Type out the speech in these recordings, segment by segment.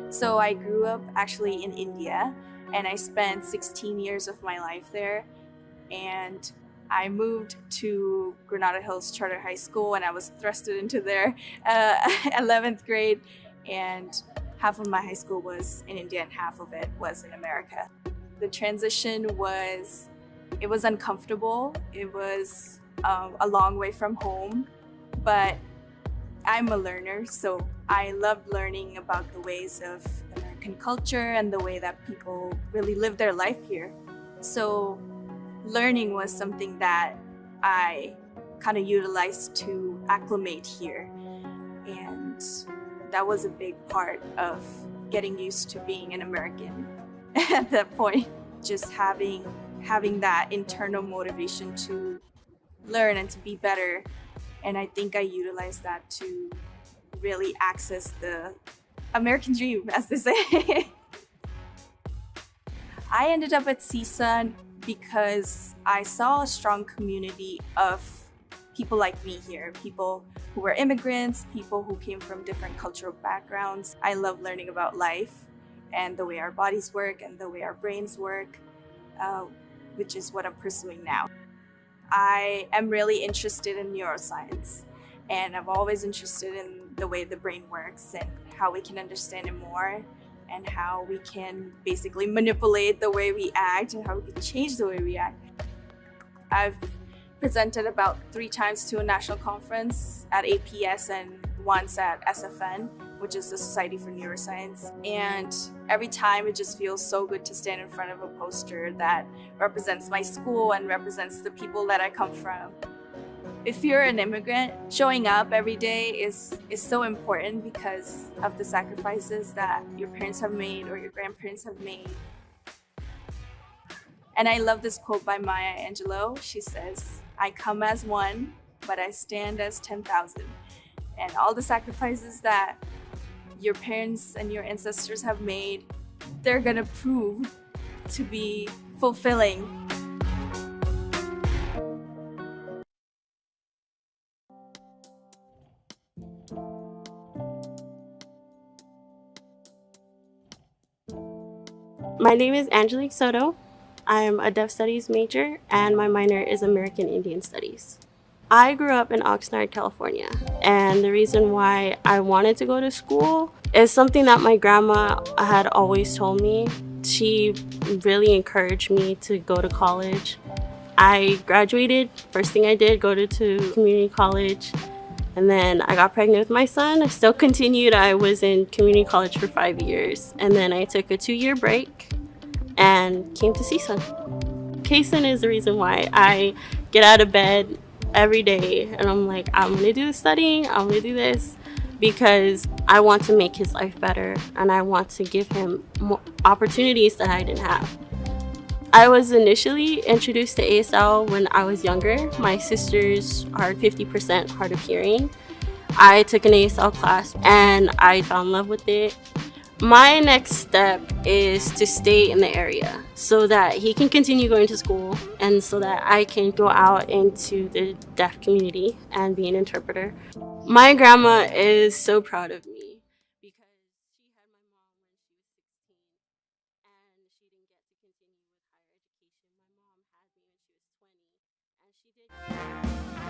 So I grew up actually in India, and I spent 16 years of my life there. And I moved to Granada Hills Charter High School, and I was thrusted into their 11th grade. And half of my high school was in India, and half of it was in America. The transition it was uncomfortable. It was a long way from home, but I'm a learner, so I loved learning about the ways of American culture and the way that people really live their life here. So learning was something that I kind of utilized to acclimate here. And that was a big part of getting used to being an American at that point. Just having that internal motivation to learn and to be better. And I think I utilized that to really access the American dream, as they say. I ended up at CSUN because I saw a strong community of people like me here, people who were immigrants, people who came from different cultural backgrounds. I love learning about life and the way our bodies work and the way our brains work, which is what I'm pursuing now. I am really interested in neuroscience, and I'm always interested in the way the brain works and how we can understand it more and how we can basically manipulate the way we act and how we can change the way we act. I've presented about 3 times to a national conference at APS and once at SFN, which is the Society for Neuroscience. And every time it just feels so good to stand in front of a poster that represents my school and represents the people that I come from. If you're an immigrant, showing up every day is so important because of the sacrifices that your parents have made or your grandparents have made. And I love this quote by Maya Angelou. She says, "I come as one, but I stand as 10,000. And all the sacrifices that your parents and your ancestors have made, they're gonna prove to be fulfilling." My name is Angelique Soto. I'm a Deaf Studies major, and my minor is American Indian Studies. I grew up in Oxnard, California, and the reason why I wanted to go to school is something that my grandma had always told me. She really encouraged me to go to college. I graduated, first thing I did, go to community college, and then I got pregnant with my son. I still continued. I was in community college for 5 years, and then I took a 2-year break and came to CSUN. CSUN is the reason why I get out of bed every day and I'm like, I'm gonna do the studying, I'm gonna do this because I want to make his life better and I want to give him more opportunities that I didn't have. I was initially introduced to ASL when I was younger. My sisters are 50% hard of hearing. I took an ASL class and I fell in love with it. My next step is to stay in the area so that he can continue going to school and so that I can go out into the deaf community and be an interpreter. My grandma is so proud of me because she had my mom when she was 16 and she didn't get to continue with higher education. My mom had me when she was 20 and she did.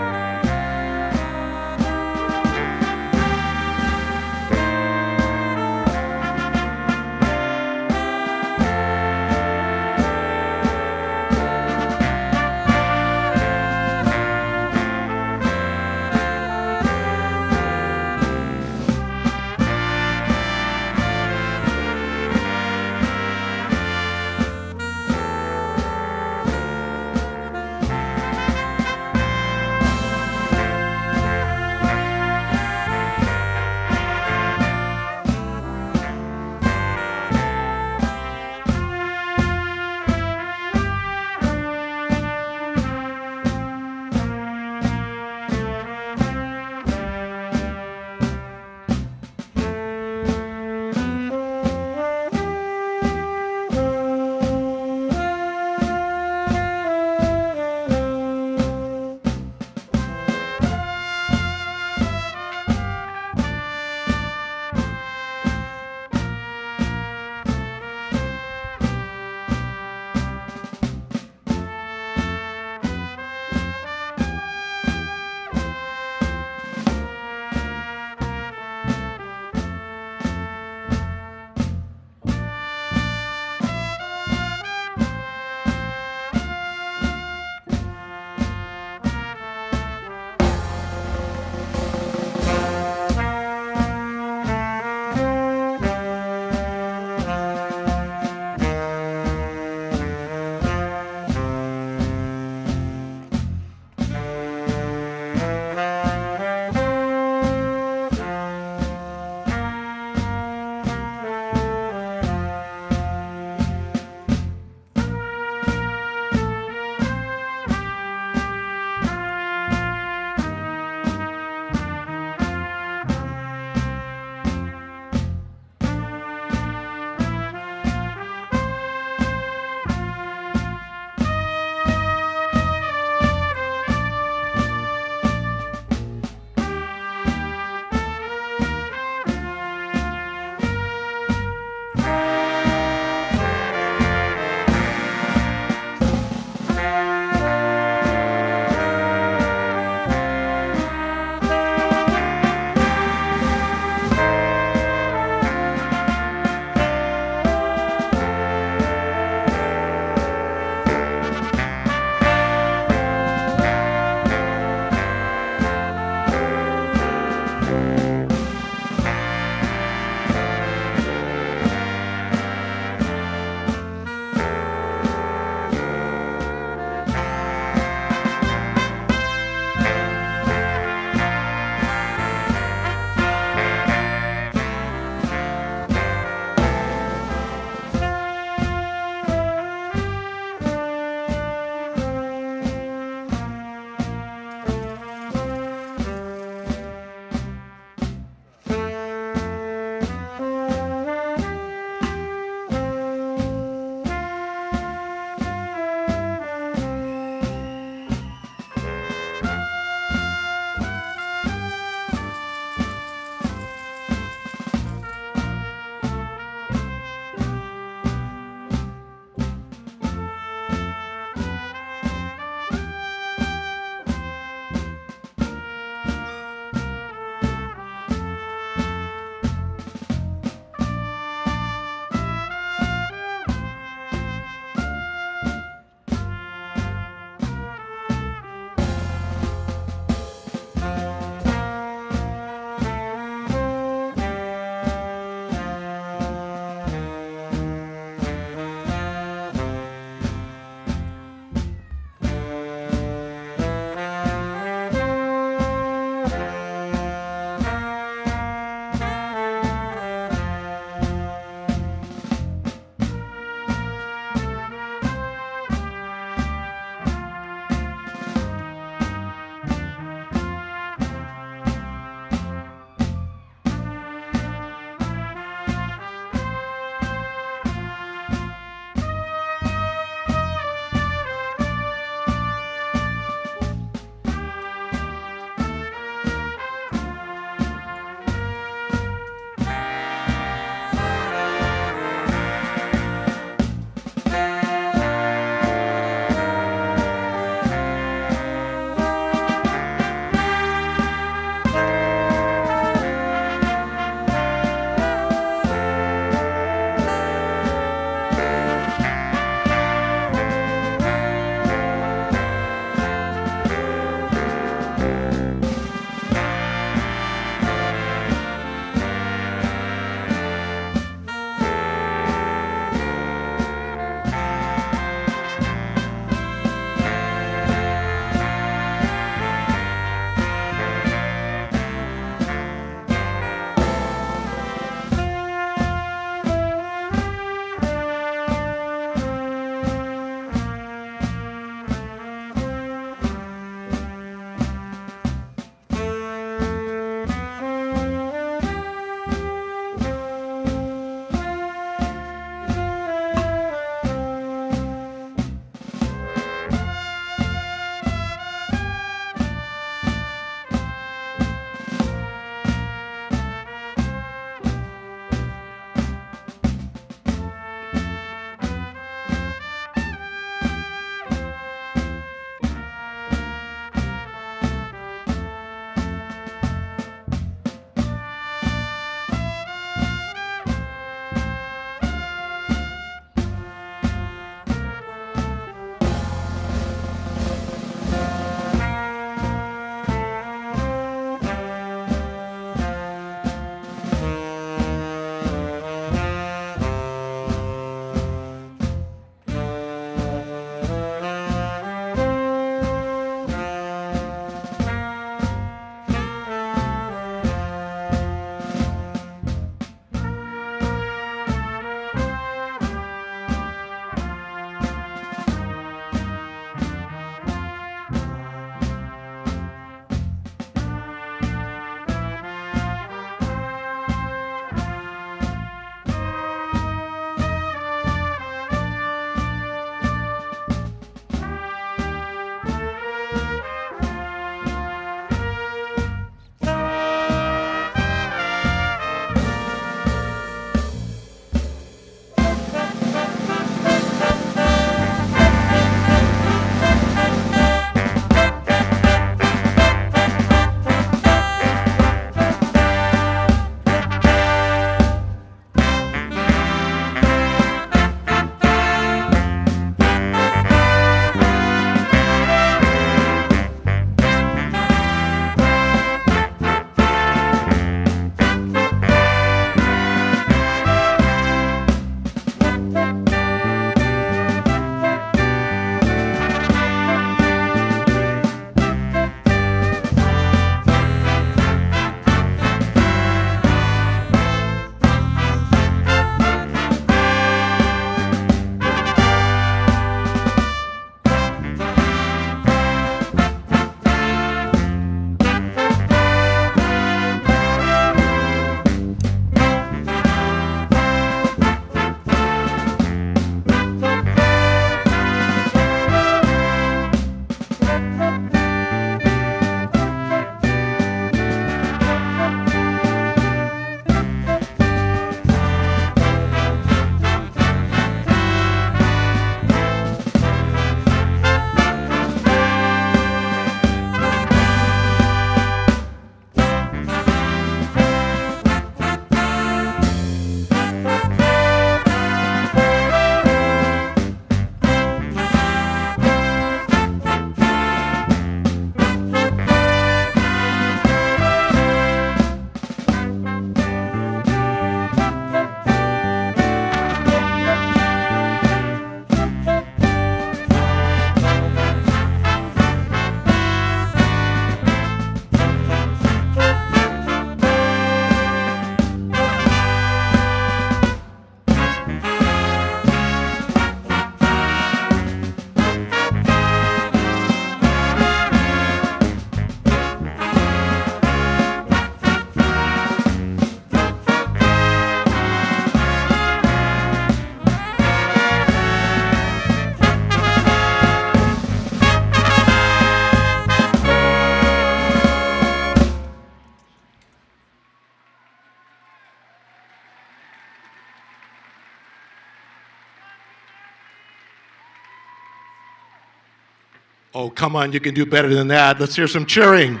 Oh, come on, you can do better than that. Let's hear some cheering.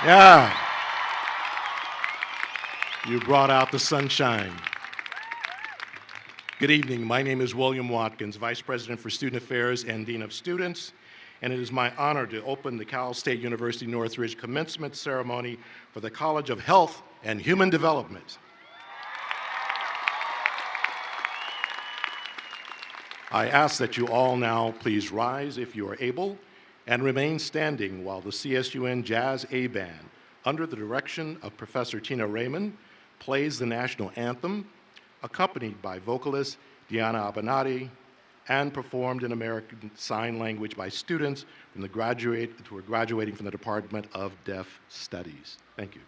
Yeah. You brought out the sunshine. Good evening. My name is William Watkins, Vice President for Student Affairs and Dean of Students, and it is my honor to open the Cal State University Northridge commencement ceremony for the College of Health and Human Development. I ask that you all now please rise if you are able and remain standing while the CSUN Jazz A Band, under the direction of Professor Tina Raymond, plays the national anthem, accompanied by vocalist Diana Abanati, and performed in American Sign Language by students from who are graduating from the Department of Deaf Studies. Thank you.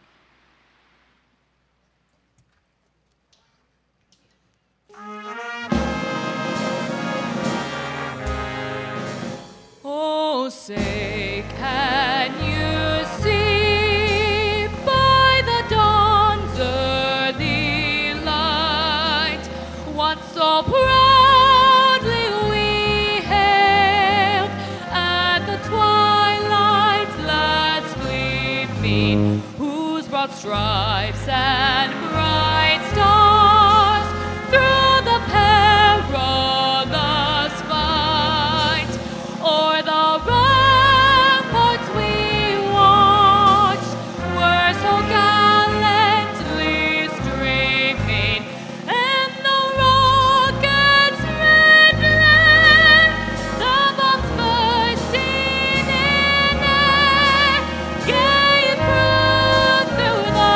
Oh, say, can you see by the dawn's early light what so proudly we hailed at the twilight's last gleaming, whose broad stripes and bright stars through the perilous fight o'er the ramparts we watched were so gallantly streaming, and the rockets' red glare, the bombs bursting in air, gave proof through the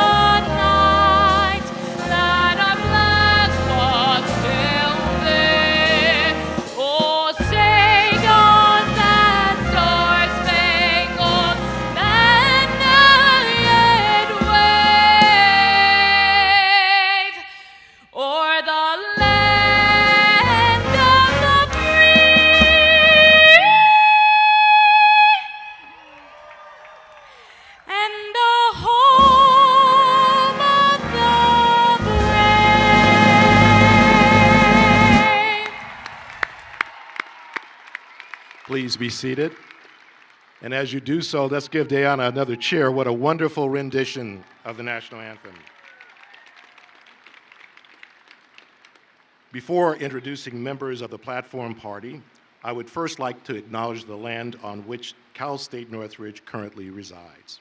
night that our flag was still there. Oh, say does that star-spangled banner yet wave o'er the land of the free and the home of the brave? Please be seated. And as you do so, let's give Diana another cheer. What a wonderful rendition of the national anthem. Before introducing members of the platform party, I would first like to acknowledge the land on which Cal State Northridge currently resides.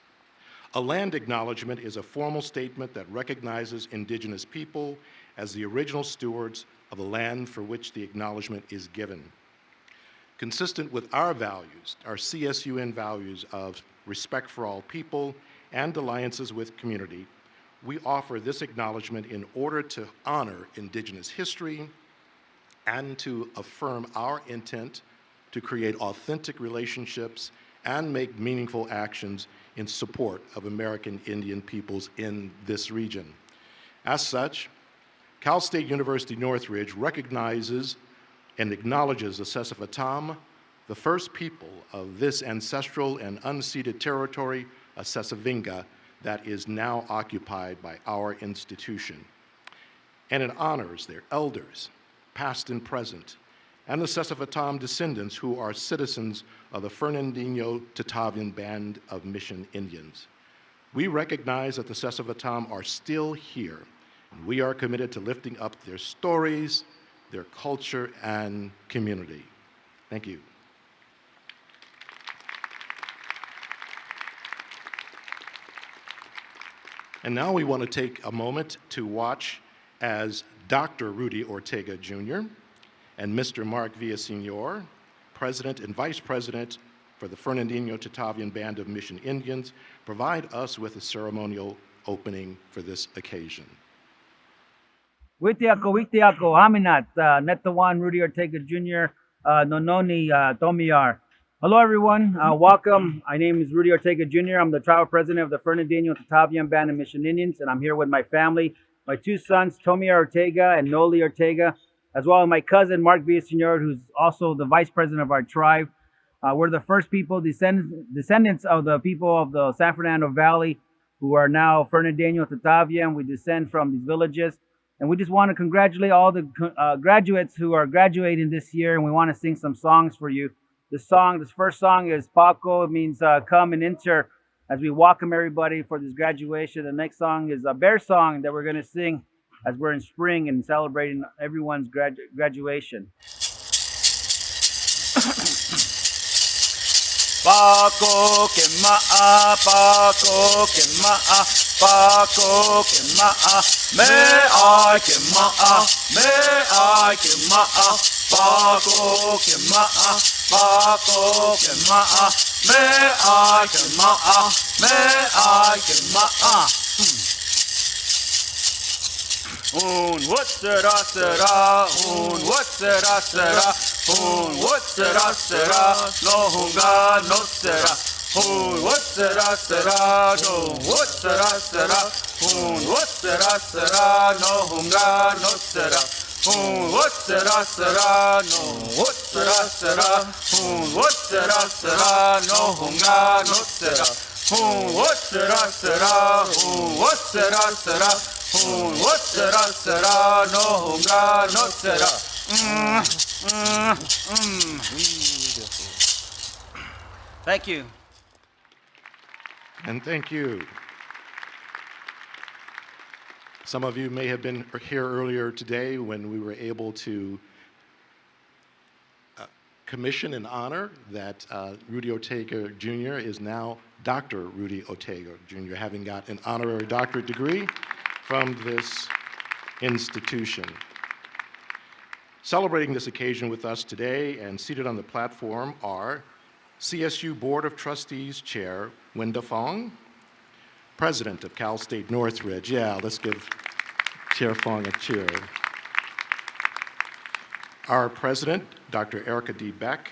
A land acknowledgement is a formal statement that recognizes Indigenous people as the original stewards of the land for which the acknowledgement is given. Consistent with our values, our CSUN values of respect for all people and alliances with community, we offer this acknowledgement in order to honor Indigenous history and to affirm our intent to create authentic relationships and make meaningful actions in support of American Indian peoples in this region. As such, Cal State University Northridge recognizes and acknowledges the Sesquipatam, the first people of this ancestral and unceded territory, Sesquivinga, that is now occupied by our institution. And it honors their elders, past and present, and the Sesquipatam descendants who are citizens of the Fernandino Tatavian Band of Mission Indians. We recognize that the Sesquipatam are still here, and we are committed to lifting up their stories, their culture, and community. Thank you. And now we want to take a moment to watch as Dr. Rudy Ortega Jr. and Mr. Mark Villaseñor, President and Vice President for the Fernandino Tatavian Band of Mission Indians, provide us with a ceremonial opening for this occasion. Witiako, Haminat, Netawan, Rudy Ortega Jr., Nononi, Tomiyar. Hello, everyone. Welcome. My name is Rudy Ortega Jr. I'm the tribal president of the Fernandino Tatavian Band of Mission Indians, and I'm here with my family, my two sons, Tomiyar Ortega and Noli Ortega, as well as my cousin, Mark Villaseñor, who's also the vice president of our tribe. We're the first people, descendants of the people of the San Fernando Valley, who are now Fernandino Tatavian. We descend from these villages. And we just want to congratulate all the graduates who are graduating this year, and we want to sing some songs for you. This first song is Paco. It means come and enter as we welcome everybody for this graduation. The next song is a bear song that we're going to sing as we're in spring and celebrating everyone's graduation. Paco que ma'a, Paco que ma'a, Paco que ma'a, me ay que ma'a, me ay que ma'a, Paco que ma'a, Paco que ma'a, me ay que ma'a, me ay que ma'a. What será, what será, what será, no hunga no será. What será, no, what será, what será, no hunga no será. What será, no, what será, what será, no hunga no será. What será, what será. What será, no hunga no será. Thank you. And thank you. Some of you may have been here earlier today when we were able to commission and honor that Rudy Ortega Jr. is now Dr. Rudy Ortega Jr., having got an honorary doctorate degree from this institution. Celebrating this occasion with us today and seated on the platform are CSU Board of Trustees Chair Wenda Fong, President of Cal State Northridge. Yeah, let's give Chair Fong a cheer. Our President, Dr. Erica D. Beck.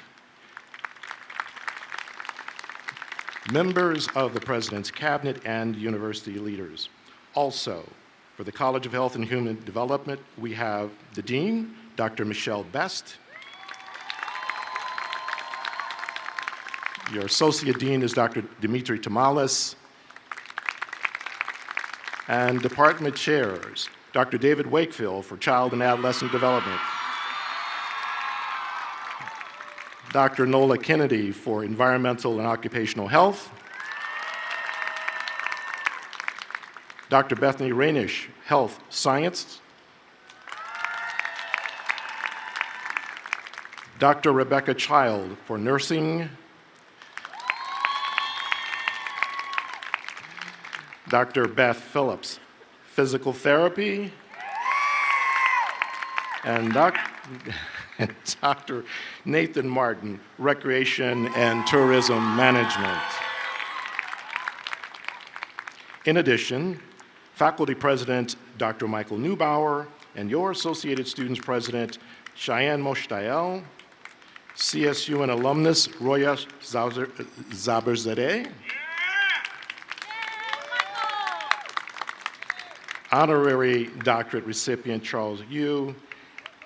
Members of the President's Cabinet and university leaders. Also, for the College of Health and Human Development, we have the Dean, Dr. Michelle Best. Your Associate Dean is Dr. Dimitri Tamales. And Department Chairs, Dr. David Wakefield for Child and Adolescent Development. Dr. Nola Kennedy for Environmental and Occupational Health. Dr. Bethany Rainish, Health Science. Dr. Rebecca Child for Nursing. Dr. Beth Phillips, Physical Therapy. And Dr. Nathan Martin, Recreation and Tourism Management. In addition, Faculty President Dr. Michael Neubauer and your Associated Students President Cheyenne Moshtael, CSUN alumnus Roya Zaberzadeh, Honorary Doctorate recipient Charles Yu,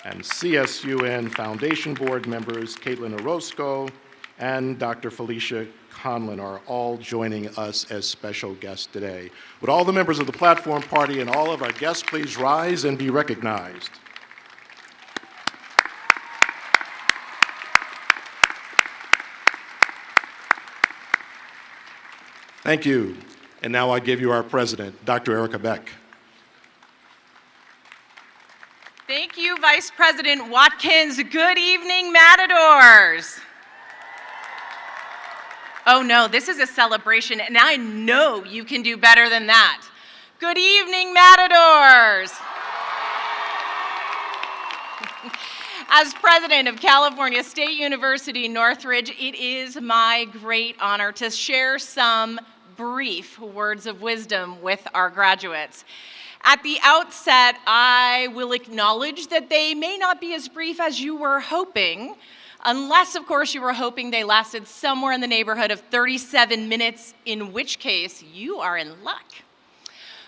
and CSUN Foundation Board members Caitlin Orozco and Dr. Felicia Conlon are all joining us as special guests today. Would all the members of the platform party and all of our guests please rise and be recognized? Thank you. And now I give you our president, Dr. Erica Beck. Thank you, Vice President Watkins. Good evening, Matadors. Oh no, this is a celebration, and I know you can do better than that. Good evening, Matadors. As president of California State University Northridge, it is my great honor to share some brief words of wisdom with our graduates. At the outset, I will acknowledge that they may not be as brief as you were hoping, unless, of course, you were hoping they lasted somewhere in the neighborhood of 37 minutes, in which case you are in luck.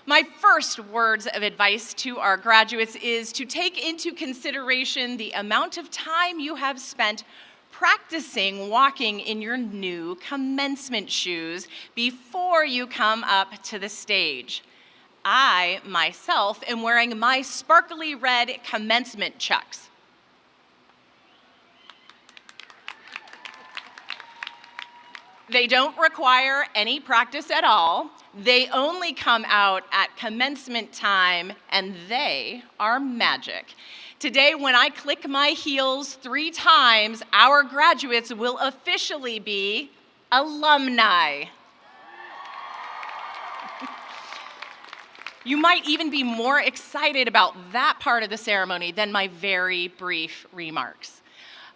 My first words of advice to our graduates is to take into consideration the amount of time you have spent practicing walking in your new commencement shoes before you come up to the stage. I, myself, am wearing my sparkly red commencement chucks. They don't require any practice at all. They only come out at commencement time, and they are magic. Today, when I click my heels 3 times, our graduates will officially be alumni. You might even be more excited about that part of the ceremony than my very brief remarks.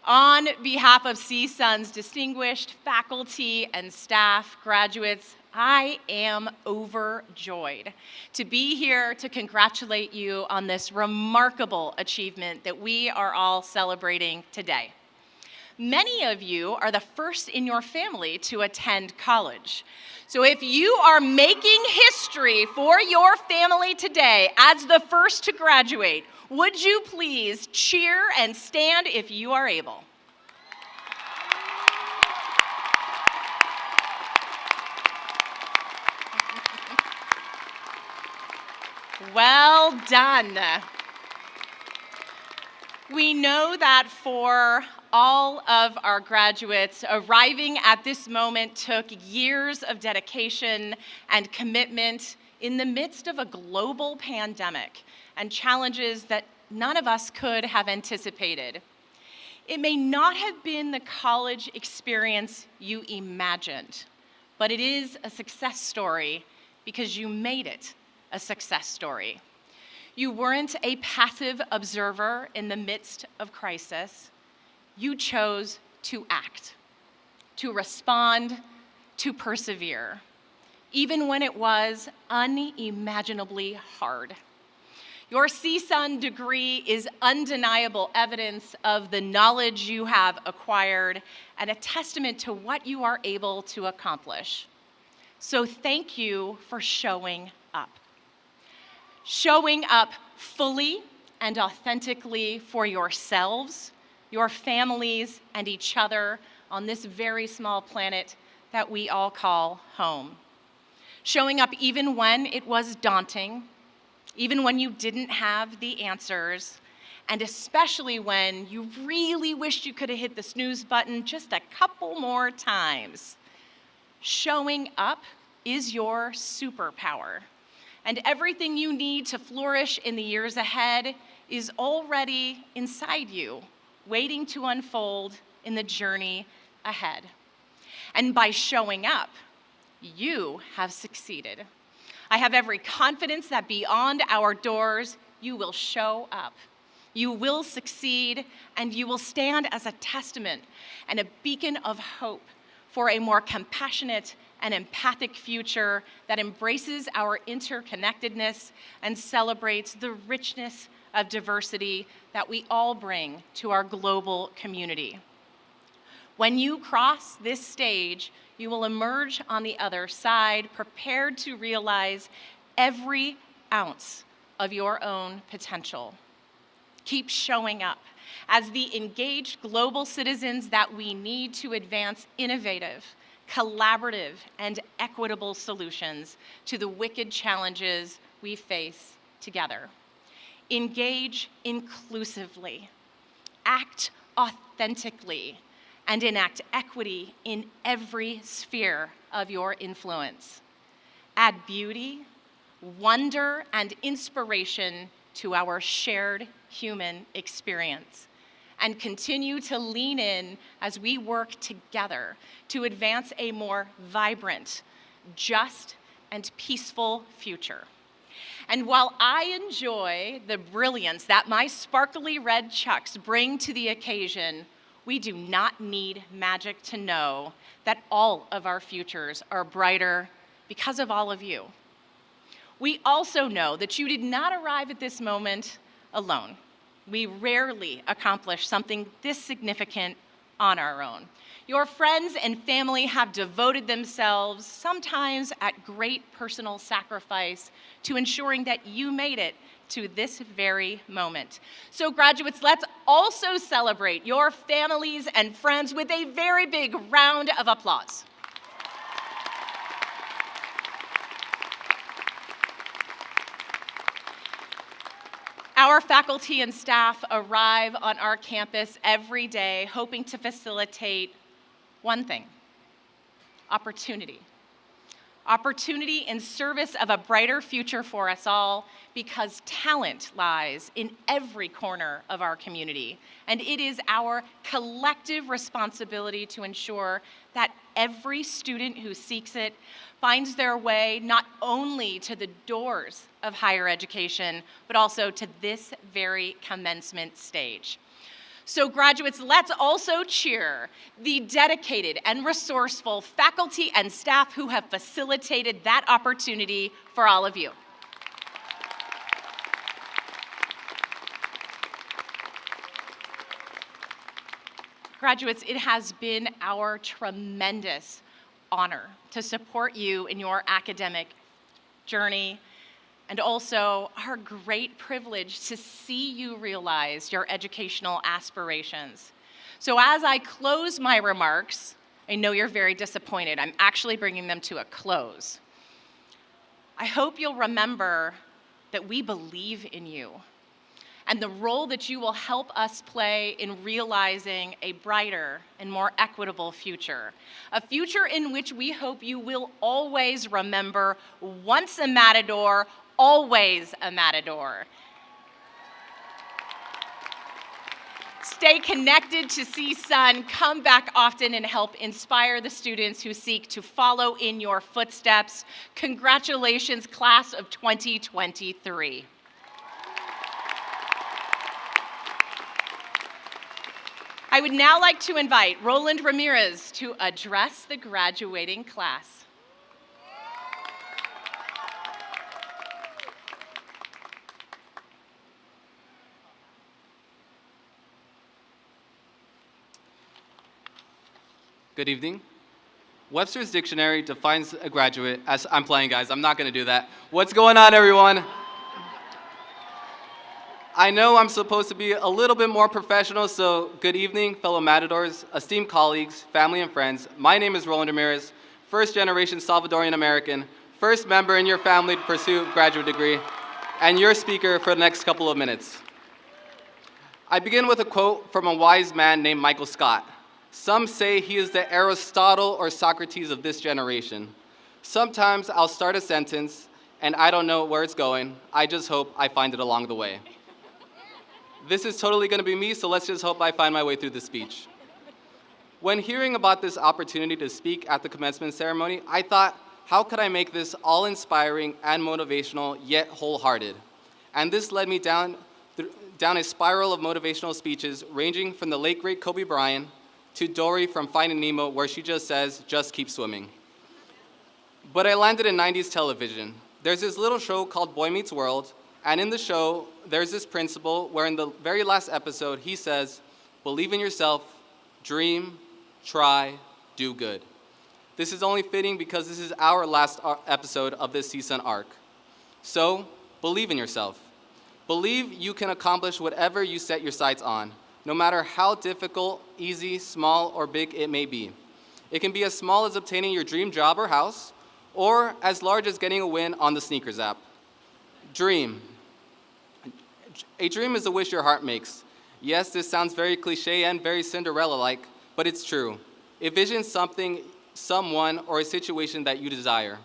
On behalf of CSUN's distinguished faculty and staff, graduates, I am overjoyed to be here to congratulate you on this remarkable achievement that we are all celebrating today. Many of you are the first in your family to attend college. So if you are making history for your family today as the first to graduate, would you please cheer and stand if you are able? Well done. We know that for all of our graduates, arriving at this moment took years of dedication and commitment in the midst of a global pandemic and challenges that none of us could have anticipated. It may not have been the college experience you imagined, but it is a success story because you made it a success story. You weren't a passive observer in the midst of crisis. You chose to act, to respond, to persevere, even when it was unimaginably hard. Your CSUN degree is undeniable evidence of the knowledge you have acquired and a testament to what you are able to accomplish. So thank you for showing up. Showing up fully and authentically for yourselves, your families, and each other on this very small planet that we all call home. Showing up even when it was daunting, even when you didn't have the answers, and especially when you really wished you could have hit the snooze button just a couple more times. Showing up is your superpower. And everything you need to flourish in the years ahead is already inside you, waiting to unfold in the journey ahead. And by showing up, you have succeeded. I have every confidence that beyond our doors, you will show up. You will succeed, and you will stand as a testament and a beacon of hope for a more compassionate and empathic future that embraces our interconnectedness and celebrates the richness of diversity that we all bring to our global community. When you cross this stage, you will emerge on the other side prepared to realize every ounce of your own potential. Keep showing up as the engaged global citizens that we need to advance innovative, collaborative, and equitable solutions to the wicked challenges we face together. Engage inclusively, act authentically, and enact equity in every sphere of your influence. Add beauty, wonder, and inspiration to our shared human experience, and continue to lean in as we work together to advance a more vibrant, just, and peaceful future. And while I enjoy the brilliance that my sparkly red chucks bring to the occasion, we do not need magic to know that all of our futures are brighter because of all of you. We also know that you did not arrive at this moment alone. We rarely accomplish something this significant on our own. Your friends and family have devoted themselves, sometimes at great personal sacrifice, to ensuring that you made it to this very moment. So graduates, let's also celebrate your families and friends with a very big round of applause. Our faculty and staff arrive on our campus every day hoping to facilitate one thing: Opportunity. Opportunity in service of a brighter future for us all, because talent lies in every corner of our community, and it is our collective responsibility to ensure that every student who seeks it finds their way not only to the doors of higher education, but also to this very commencement stage. So graduates, let's also cheer the dedicated and resourceful faculty and staff who have facilitated that opportunity for all of you. Graduates, it has been our tremendous honor to support you in your academic journey, and also our great privilege to see you realize your educational aspirations. So as I close my remarks, I know you're very disappointed. I'm actually bringing them to a close. I hope you'll remember that we believe in you and the role that you will help us play in realizing a brighter and more equitable future. A future in which we hope you will always remember, once a Matador, always a Matador. Stay connected to CSUN, come back often and help inspire the students who seek to follow in your footsteps. Congratulations, class of 2023. I would now like to invite Roland Ramirez to address the graduating class. Good evening. Webster's Dictionary defines a graduate as, I'm playing guys, I'm not gonna do that. What's going on, everyone? I know I'm supposed to be a little bit more professional, so good evening, fellow Matadors, esteemed colleagues, family and friends. My name is Roland Ramirez, first generation Salvadorian American, first member in your family to pursue a graduate degree, and your speaker for the next couple of minutes. I begin with a quote from a wise man named Michael Scott. Some say he is the Aristotle or Socrates of this generation. Sometimes I'll start a sentence and I don't know where it's going. I just hope I find it along the way. This is totally gonna be me, so let's just hope I find my way through the speech. When hearing about this opportunity to speak at the commencement ceremony, I thought, how could I make this all-inspiring and motivational, yet wholehearted? And this led me down a spiral of motivational speeches, ranging from the late great Kobe Bryant to Dory from Finding Nemo, where she just says, just keep swimming. But I landed in 90s television. There's this little show called Boy Meets World, and in the show, there's this principle where in the very last episode, he says, believe in yourself, dream, try, do good. This is only fitting because this is our last episode of this CSUN arc. So, believe in yourself. Believe you can accomplish whatever you set your sights on, no matter how difficult, easy, small, or big it may be. It can be as small as obtaining your dream job or house, or as large as getting a win on the sneakers app. Dream. A dream is a wish your heart makes. Yes, this sounds very cliche and very Cinderella-like, but it's true. Envision something, someone, or a situation that you desire.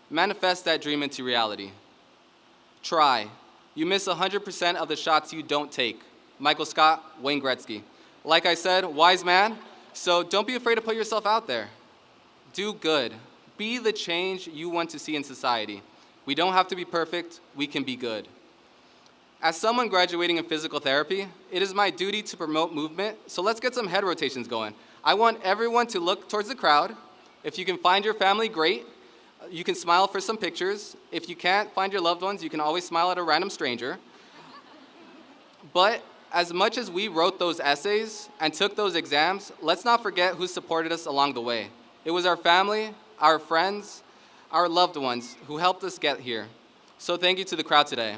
Manifest that dream into reality. Try. You miss 100% of the shots you don't take. Michael Scott, Wayne Gretzky. Like I said, wise man, so don't be afraid to put yourself out there. Do good. Be the change you want to see in society. We don't have to be perfect, we can be good. As someone graduating in physical therapy, it is my duty to promote movement, so let's get some head rotations going. I want everyone to look towards the crowd. If you can find your family, great. You can smile for some pictures. If you can't find your loved ones, you can always smile at a random stranger. But as much as we wrote those essays and took those exams, let's not forget who supported us along the way. It was our family, our friends, our loved ones who helped us get here. So thank you to the crowd today.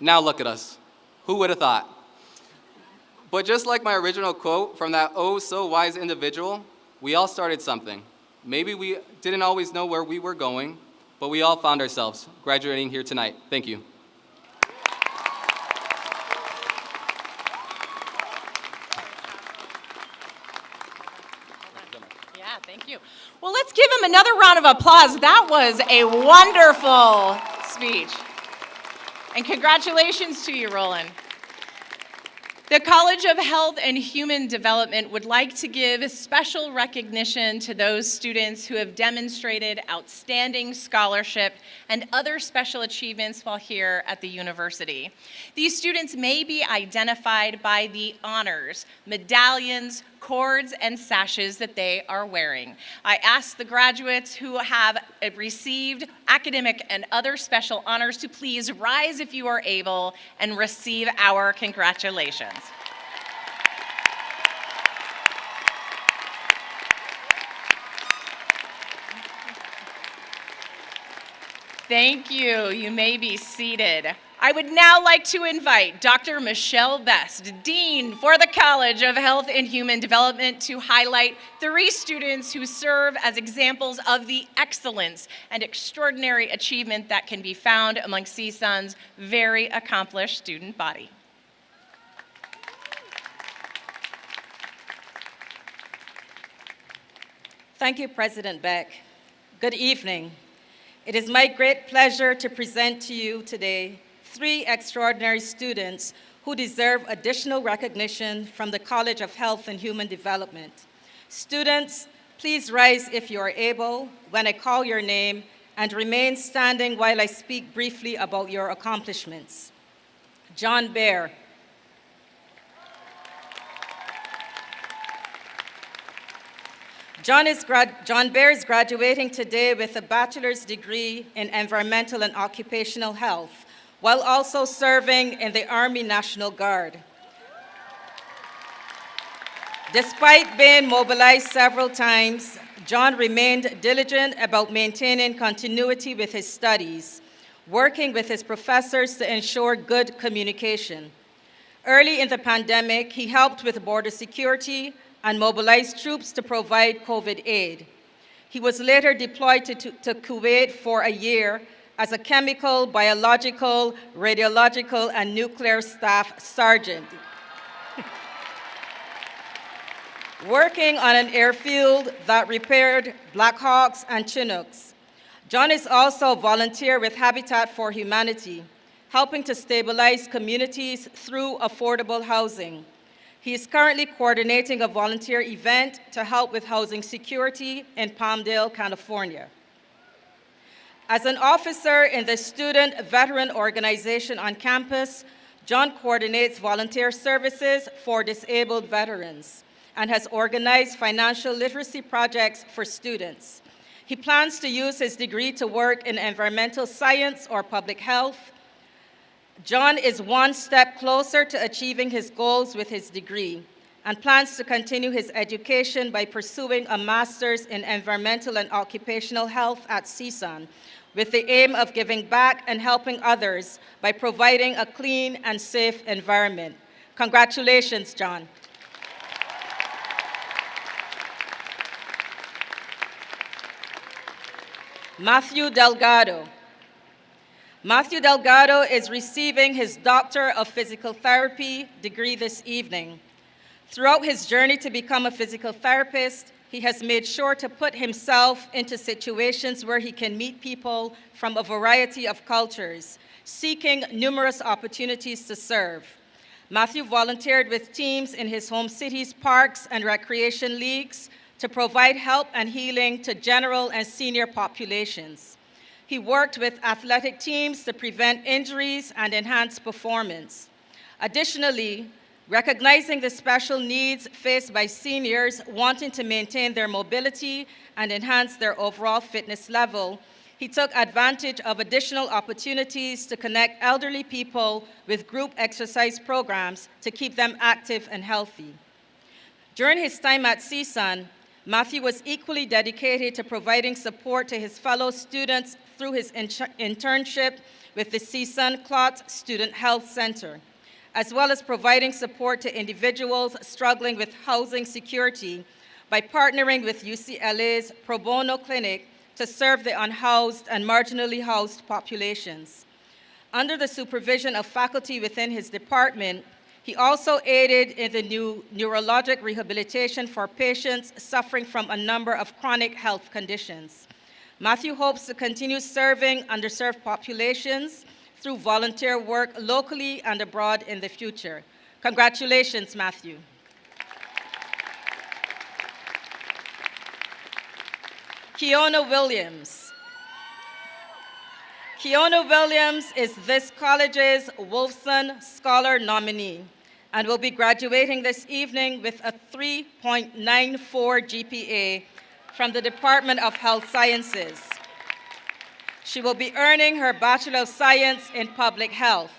Now look at us. Who would have thought? But just like my original quote from that oh so wise individual, we all started something. Maybe we didn't always know where we were going, but we all found ourselves graduating here tonight. Thank you. Yeah, thank you. Well, let's give him another round of applause. That was a wonderful speech. And congratulations to you, Roland. The College of Health and Human Development would like to give special recognition to those students who have demonstrated outstanding scholarship and other special achievements while here at the university. These students may be identified by the honors, medallions, cords, and sashes that they are wearing. I ask the graduates who have received academic and other special honors to please rise if you are able and receive our congratulations. Thank you. You may be seated. I would now like to invite Dr. Michelle Best, Dean for the College of Health and Human Development, to highlight 3 students who serve as examples of the excellence and extraordinary achievement that can be found among CSUN's very accomplished student body. Thank you, President Beck. Good evening. It is my great pleasure to present to you today 3 extraordinary students who deserve additional recognition from the College of Health and Human Development. Students, please rise if you are able when I call your name, and remain standing while I speak briefly about your accomplishments. John Baer. John Baer is graduating today with a bachelor's degree in environmental and occupational health, while also serving in the Army National Guard. Despite being mobilized several times, John remained diligent about maintaining continuity with his studies, working with his professors to ensure good communication. Early in the pandemic, he helped with border security and mobilized troops to provide COVID aid. He was later deployed to Kuwait for a year as a chemical, biological, radiological, and nuclear staff sergeant, working on an airfield that repaired Black Hawks and Chinooks. John is also a volunteer with Habitat for Humanity, helping to stabilize communities through affordable housing. He is currently coordinating a volunteer event to help with housing security in Palmdale, California. As an officer in the Student Veteran Organization on campus, John coordinates volunteer services for disabled veterans and has organized financial literacy projects for students. He plans to use his degree to work in environmental science or public health. John is one step closer to achieving his goals with his degree and plans to continue his education by pursuing a master's in environmental and occupational health at CSUN, with the aim of giving back and helping others by providing a clean and safe environment. Congratulations, John. Matthew Delgado. Matthew Delgado is receiving his Doctor of Physical Therapy degree this evening. Throughout his journey to become a physical therapist, he has made sure to put himself into situations where he can meet people from a variety of cultures, seeking numerous opportunities to serve. Matthew volunteered with teams in his home city's parks and recreation leagues to provide help and healing to general and senior populations. He worked with athletic teams to prevent injuries and enhance performance. Additionally, recognizing the special needs faced by seniors wanting to maintain their mobility and enhance their overall fitness level, he took advantage of additional opportunities to connect elderly people with group exercise programs to keep them active and healthy. During his time at CSUN, Matthew was equally dedicated to providing support to his fellow students through his internship with the CSUN Clot Student Health Center, as well as providing support to individuals struggling with housing security by partnering with UCLA's Pro Bono Clinic to serve the unhoused and marginally housed populations. Under the supervision of faculty within his department, He also aided in the new neurologic rehabilitation for patients suffering from a number of chronic health conditions. Matthew hopes to continue serving underserved populations through volunteer work locally and abroad in the future. Congratulations, Matthew. Kiona Williams. Kiona Williams is this college's Wolfson Scholar nominee and will be graduating this evening with a 3.94 GPA from the Department of Health Sciences. She will be earning her Bachelor of Science in Public Health.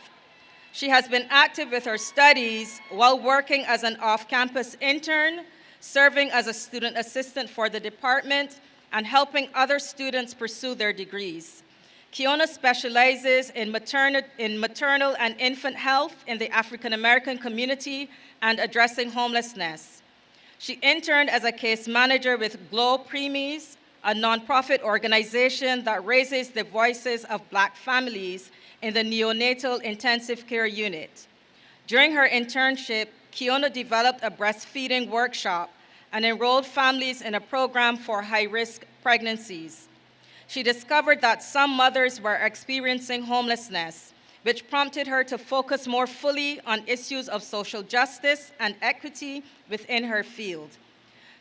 She has been active with her studies while working as an off-campus intern, serving as a student assistant for the department, and helping other students pursue their degrees. Kiona specializes in maternal and infant health in the African American community and addressing homelessness. She interned as a case manager with Glow Preemies, a nonprofit organization that raises the voices of Black families in the neonatal intensive care unit. During her internship, Kiona developed a breastfeeding workshop and enrolled families in a program for high-risk pregnancies. She discovered that some mothers were experiencing homelessness, which prompted her to focus more fully on issues of social justice and equity within her field.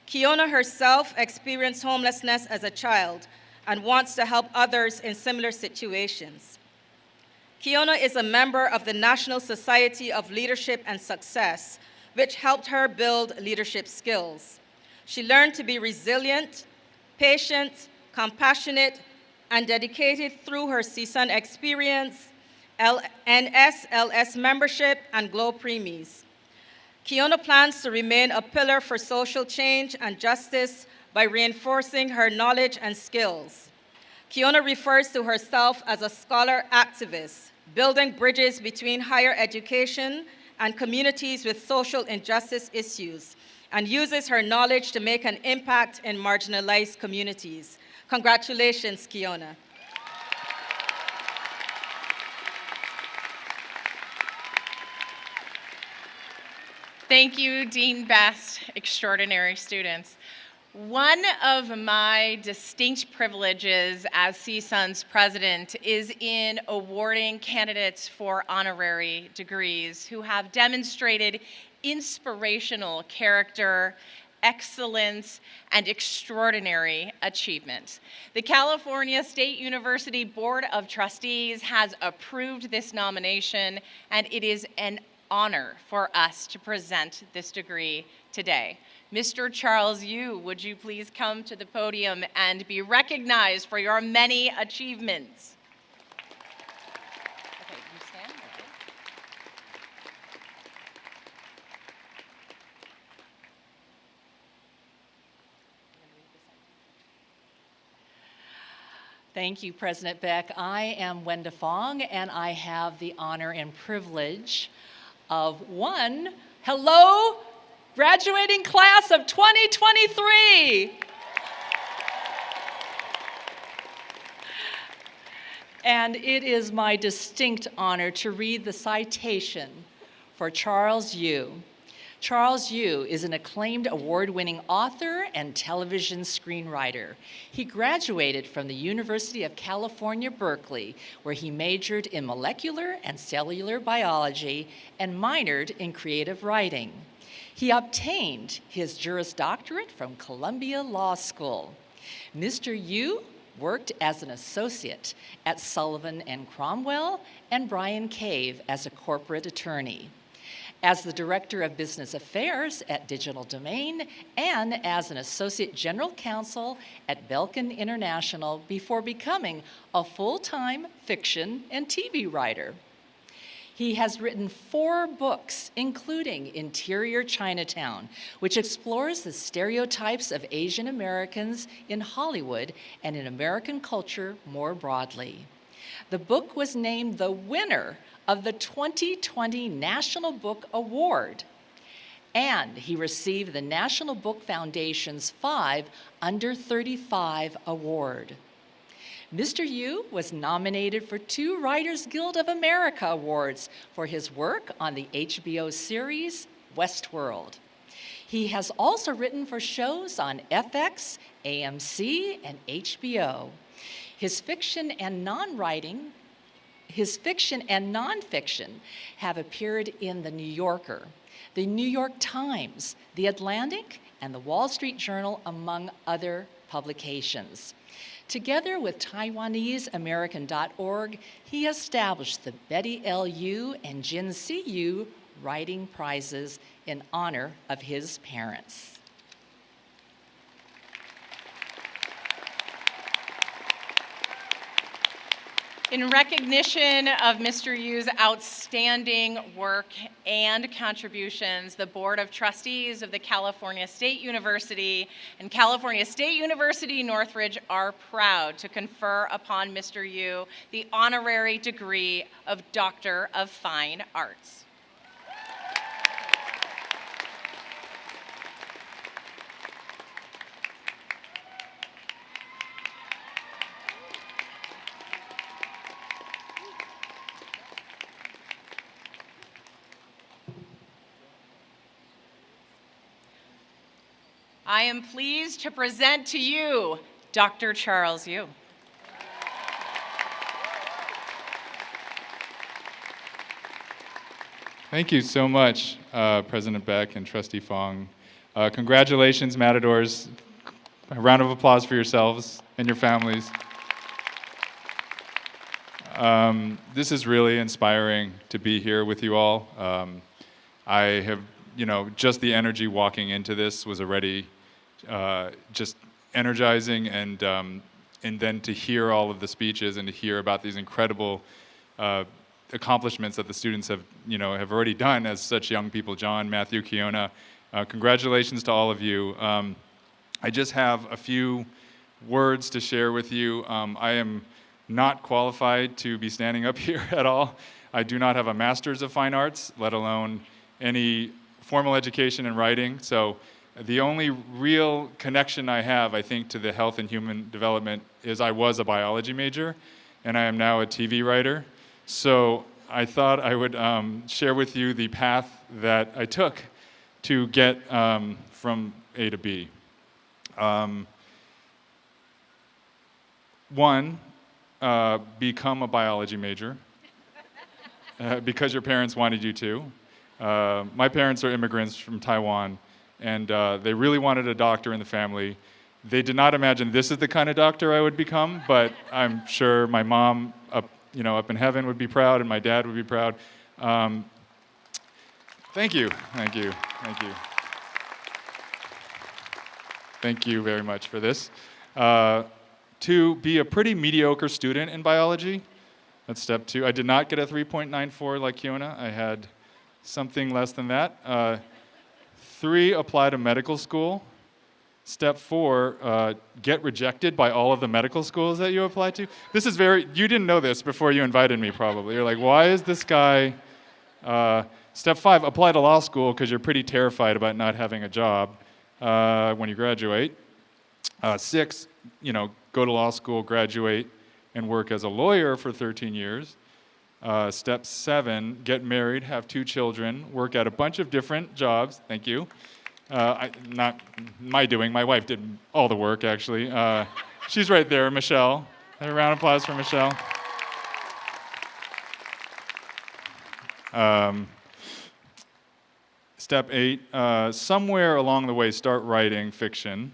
Kiona herself experienced homelessness as a child and wants to help others in similar situations. Kiona is a member of the National Society of Leadership and Success, which helped her build leadership skills. She learned to be resilient, patient, compassionate, and dedicated through her CSUN experience, NSLS membership, and Glow Preemies. Kiona plans to remain a pillar for social change and justice by reinforcing her knowledge and skills. Kiona refers to herself as a scholar activist, building bridges between higher education and communities with social injustice issues, and uses her knowledge to make an impact in marginalized communities. Congratulations, Kiona. Thank you, Dean Best, extraordinary students. One of my distinct privileges as CSUN's president is in awarding candidates for honorary degrees who have demonstrated inspirational character, excellence, and extraordinary achievement. The California State University Board of Trustees has approved this nomination, and it is an honor for us to present this degree today. Mr. Charles Yu, would you please come to the podium and be recognized for your many achievements? Okay, you stand. Okay. Thank you, President Beck. I am Wenda Fong, and I have the honor and privilege of hello, graduating class of 2023. And it is my distinct honor to read the citation for Charles Yu. Charles Yu is an acclaimed award-winning author and television screenwriter. He graduated from the University of California, Berkeley, where he majored in molecular and cellular biology and minored in creative writing. He obtained his Juris Doctorate from Columbia Law School. Mr. Yu worked as an associate at Sullivan & Cromwell and Bryan Cave as a corporate attorney, as the Director of Business Affairs at Digital Domain, and as an Associate General Counsel at Belkin International before becoming a full-time fiction and TV writer. He has written 4 books, including Interior Chinatown, which explores the stereotypes of Asian Americans in Hollywood and in American culture more broadly. The book was named the winner of the 2020 National Book Award, and he received the National Book Foundation's 5 Under 35 Award. Mr. Yu was nominated for 2 Writers Guild of America awards for his work on the HBO series Westworld. He has also written for shows on FX, AMC, and HBO. His fiction and nonfiction have appeared in The New Yorker, The New York Times, The Atlantic, and The Wall Street Journal, among other publications. Together with TaiwaneseAmerican.org, he established the Betty L. Yu and Jin C. Yu Writing Prizes in honor of his parents. In recognition of Mr. Yu's outstanding work and contributions, the Board of Trustees of the California State University and California State University Northridge are proud to confer upon Mr. Yu the honorary degree of Doctor of Fine Arts. I am pleased to present to you Dr. Charles Yu. Thank you so much, President Beck and Trustee Fong. Congratulations, Matadors. A round of applause for yourselves and your families. This is really inspiring to be here with you all. I have, just the energy walking into this was already just energizing, and then to hear all of the speeches and to hear about these incredible accomplishments that the students have already done as such young people. John, Matthew, Kiona, congratulations to all of you. I just have a few words to share with you. I am not qualified to be standing up here at all. I do not have a master's of fine arts, let alone any formal education in writing. So the only real connection I have, I think, to the health and human development is I was a biology major, and I am now a TV writer. So I thought I would share with you the path that I took to get from A to B. One, become a biology major because your parents wanted you to. My parents are immigrants from Taiwan, and they really wanted a doctor in the family. They did not imagine this is the kind of doctor I would become, but I'm sure my mom up in heaven would be proud, and my dad would be proud. Thank you, thank you, thank you. Thank you very much for this. To be a pretty mediocre student in biology, that's step 2. I did not get a 3.94 like Kiona. I had something less than that. 3, apply to medical school. Step 4, get rejected by all of the medical schools that you apply to. This is you didn't know this before you invited me probably. You're like, why is this guy? Step 5, apply to law school because you're pretty terrified about not having a job when you graduate. 6, go to law school, graduate, and work as a lawyer for 13 years. Step 7, get married, have 2 children, work at a bunch of different jobs. Thank you. Not my doing. My wife did all the work, actually. She's right there, Michelle. A round of applause for Michelle. Step 8, somewhere along the way, start writing fiction,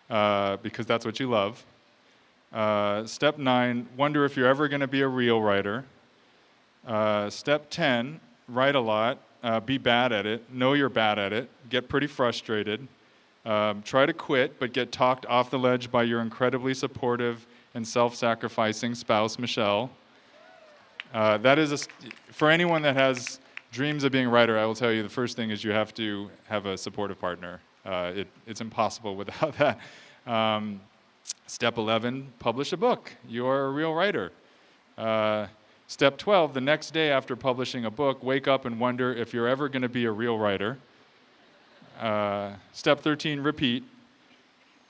because that's what you love. Step 9, wonder if you're ever going to be a real writer. Step 10, write a lot, be bad at it, know you're bad at it, get pretty frustrated, try to quit, but get talked off the ledge by your incredibly supportive and self-sacrificing spouse, Michelle. That is, for anyone that has dreams of being a writer, I will tell you the first thing is you have to have a supportive partner. It's impossible without that. Step 11, publish a book. You're a real writer. Step 12, the next day after publishing a book, wake up and wonder if you're ever going to be a real writer. Step 13, repeat.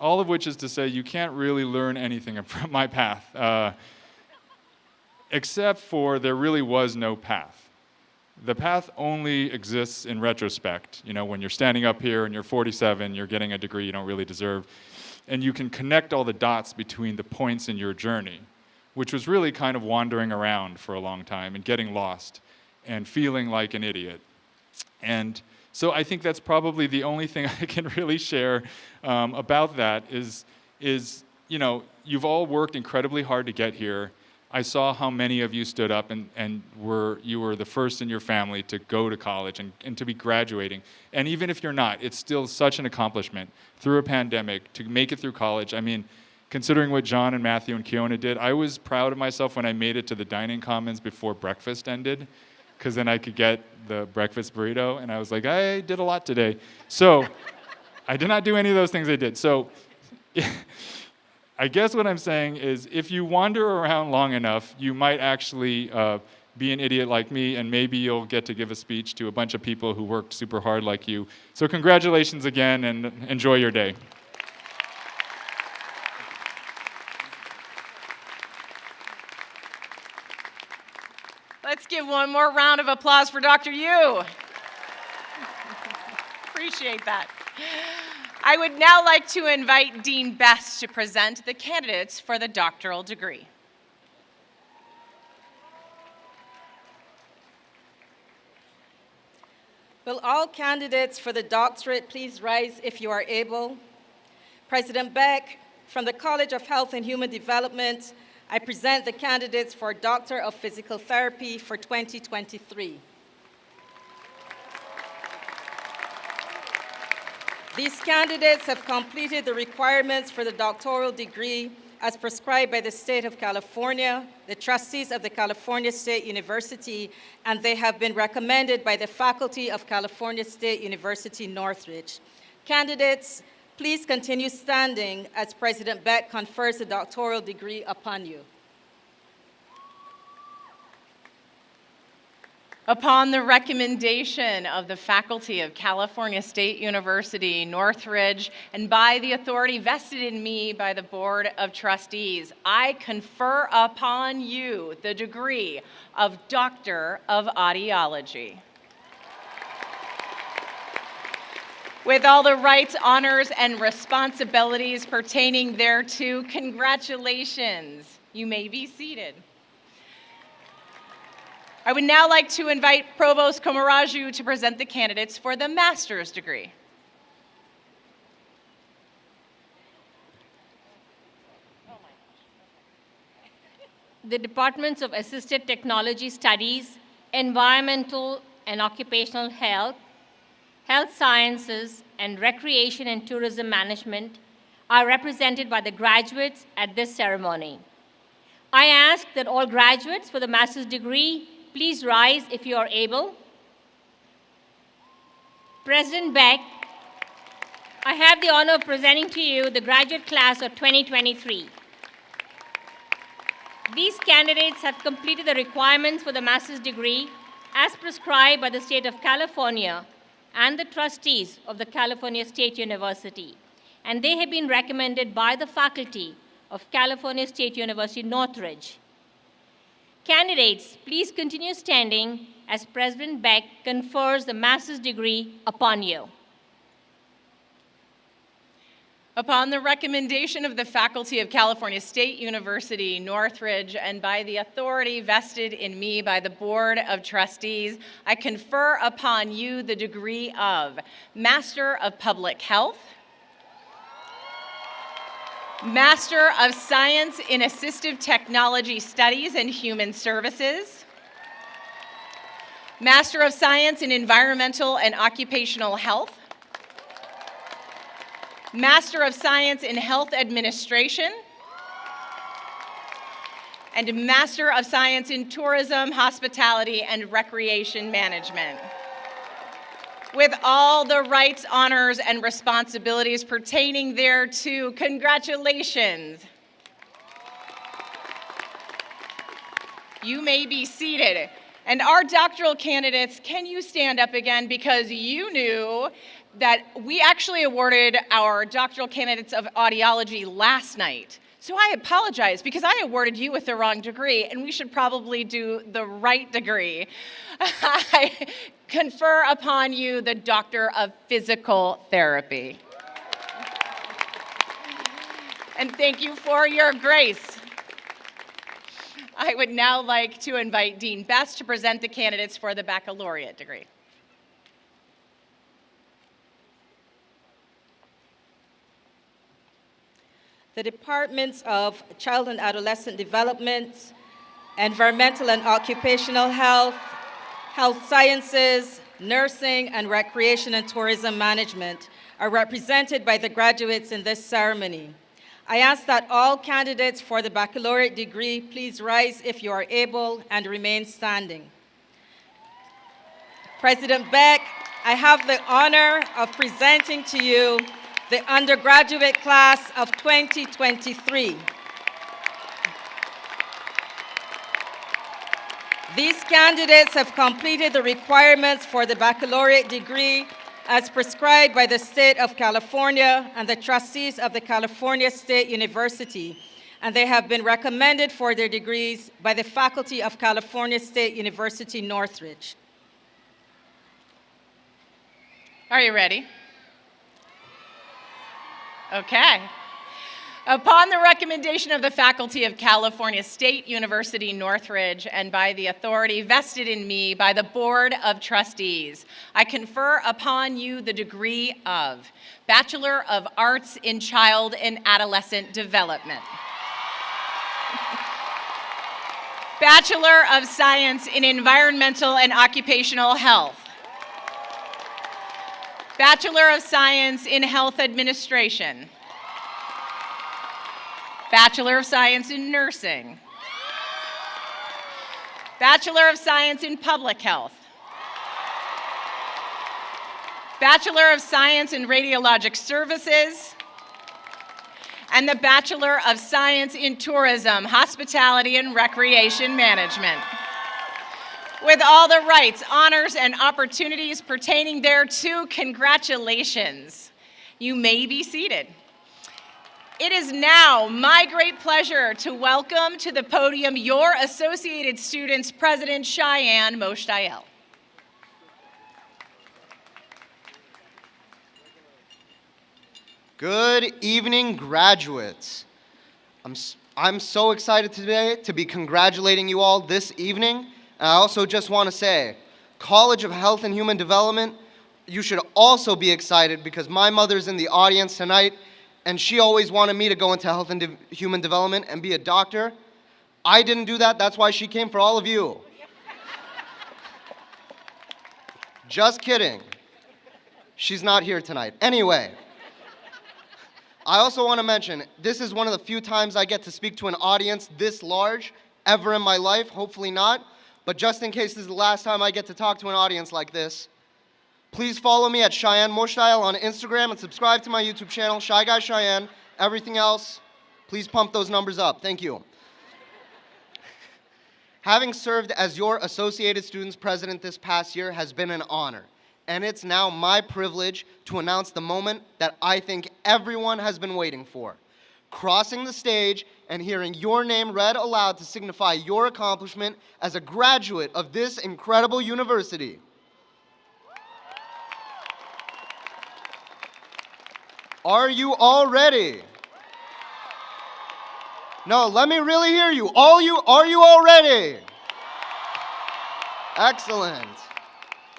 all of which is to say you can't really learn anything from my path, except for there really was no path. The path only exists in retrospect. You know, when you're standing up here and you're 47, you're getting a degree you don't really deserve, and you can connect all the dots between the points in your journey, which was really kind of wandering around for a long time and getting lost and feeling like an idiot. And so I think that's probably the only thing I can really share about that is, you know, you've all worked incredibly hard to get here. I saw how many of you stood up and you were the first in your family to go to college and to be graduating. And even if you're not, it's still such an accomplishment through a pandemic to make it through college. I mean, considering what John and Matthew and Keona did, I was proud of myself when I made it to the dining commons before breakfast ended, because then I could get the breakfast burrito, and I was like, I did a lot today. So I did not do any of those things they did. So I guess what I'm saying is if you wander around long enough, you might actually be an idiot like me, and maybe you'll get to give a speech to a bunch of people who worked super hard like you. So congratulations again, and enjoy your day. Let's give one more round of applause for Dr. Yu. Appreciate that. I would now like to invite Dean Best to present the candidates for the doctoral degree. Will all candidates for the doctorate please rise if you are able? President Beck, from the College of Health and Human Development, I present the candidates for Doctor of Physical Therapy for 2023. These candidates have completed the requirements for the doctoral degree as prescribed by the State of California, the trustees of the California State University, and they have been recommended by the faculty of California State University, Northridge. Candidates, please continue standing as President Beck confers the doctoral degree upon you. Upon the recommendation of the faculty of California State University, Northridge, and by the authority vested in me by the Board of Trustees, I confer upon you the degree of Doctor of Audiology. With all the rights, honors, and responsibilities pertaining thereto, congratulations. You may be seated. I would now like to invite Provost Komaraju to present the candidates for the master's degree. The Departments of Assisted Technology Studies, Environmental and Occupational Health, Health Sciences, and Recreation and Tourism Management are represented by the graduates at this ceremony. I ask that all graduates for the master's degree please rise if you are able. President Beck, I have the honor of presenting to you the graduate class of 2023. These candidates have completed the requirements for the master's degree as prescribed by the State of California and the trustees of the California State University, and they have been recommended by the faculty of California State University, Northridge. Candidates, please continue standing as President Beck confers the master's degree upon you. Upon the recommendation of the faculty of California State University, Northridge, and by the authority vested in me by the Board of Trustees, I confer upon you the degree of Master of Public Health, Master of Science in Assistive Technology Studies and Human Services, Master of Science in Environmental and Occupational Health, Master of Science in Health Administration, and Master of Science in Tourism, Hospitality, and Recreation Management. With all the rights, honors, and responsibilities pertaining thereto, congratulations. You may be seated. And our doctoral candidates, can you stand up again? Because you knew that we actually awarded our doctoral candidates of audiology last night. So I apologize because I awarded you with the wrong degree, and we should probably do the right degree. I confer upon you the Doctor of Physical Therapy. And thank you for your grace. I would now like to invite Dean Best to present the candidates for the baccalaureate degree. The Departments of Child and Adolescent Development, Environmental and Occupational Health, Health Sciences, Nursing, and Recreation and Tourism Management are represented by the graduates in this ceremony. I ask that all candidates for the baccalaureate degree please rise if you are able and remain standing. President Beck, I have the honor of presenting to you the undergraduate class of 2023. These candidates have completed the requirements for the baccalaureate degree as prescribed by the State of California and the trustees of the California State University, and they have been recommended for their degrees by the faculty of California State University, Northridge. Are you ready? Okay. Upon the recommendation of the faculty of California State University, Northridge, and by the authority vested in me by the Board of Trustees, I confer upon you the degree of Bachelor of Arts in Child and Adolescent Development, Bachelor of Science in Environmental and Occupational Health, Bachelor of Science in Health Administration, Bachelor of Science in Nursing, Bachelor of Science in Public Health, Bachelor of Science in Radiologic Services, and the Bachelor of Science in Tourism, Hospitality, and Recreation Management. With all the rights, honors, and opportunities pertaining thereto, congratulations. You may be seated. It is now my great pleasure to welcome to the podium your Associated Students President, Cheyenne Moshtael. Good evening, graduates. I'm so excited today to be congratulating you all this evening. And I also just want to say, College of Health and Human Development, you should also be excited because my mother's in the audience tonight, and she always wanted me to go into health and human development and be a doctor. I didn't do that. That's why she came for all of you. Just kidding. She's not here tonight. Anyway, I also want to mention, this is one of the few times I get to speak to an audience this large ever in my life. Hopefully not. But just in case this is the last time I get to talk to an audience like this, please follow me at Cheyenne Moshtael on Instagram and subscribe to my YouTube channel, Shy Guy Cheyenne. Everything else, please pump those numbers up. Thank you. Having served as your Associated Students President this past year has been an honor, and it's now my privilege to announce the moment that I think everyone has been waiting for. Crossing the stage and hearing your name read aloud to signify your accomplishment as a graduate of this incredible university. Are you all ready? No, let me really hear you. Are you all ready? Excellent.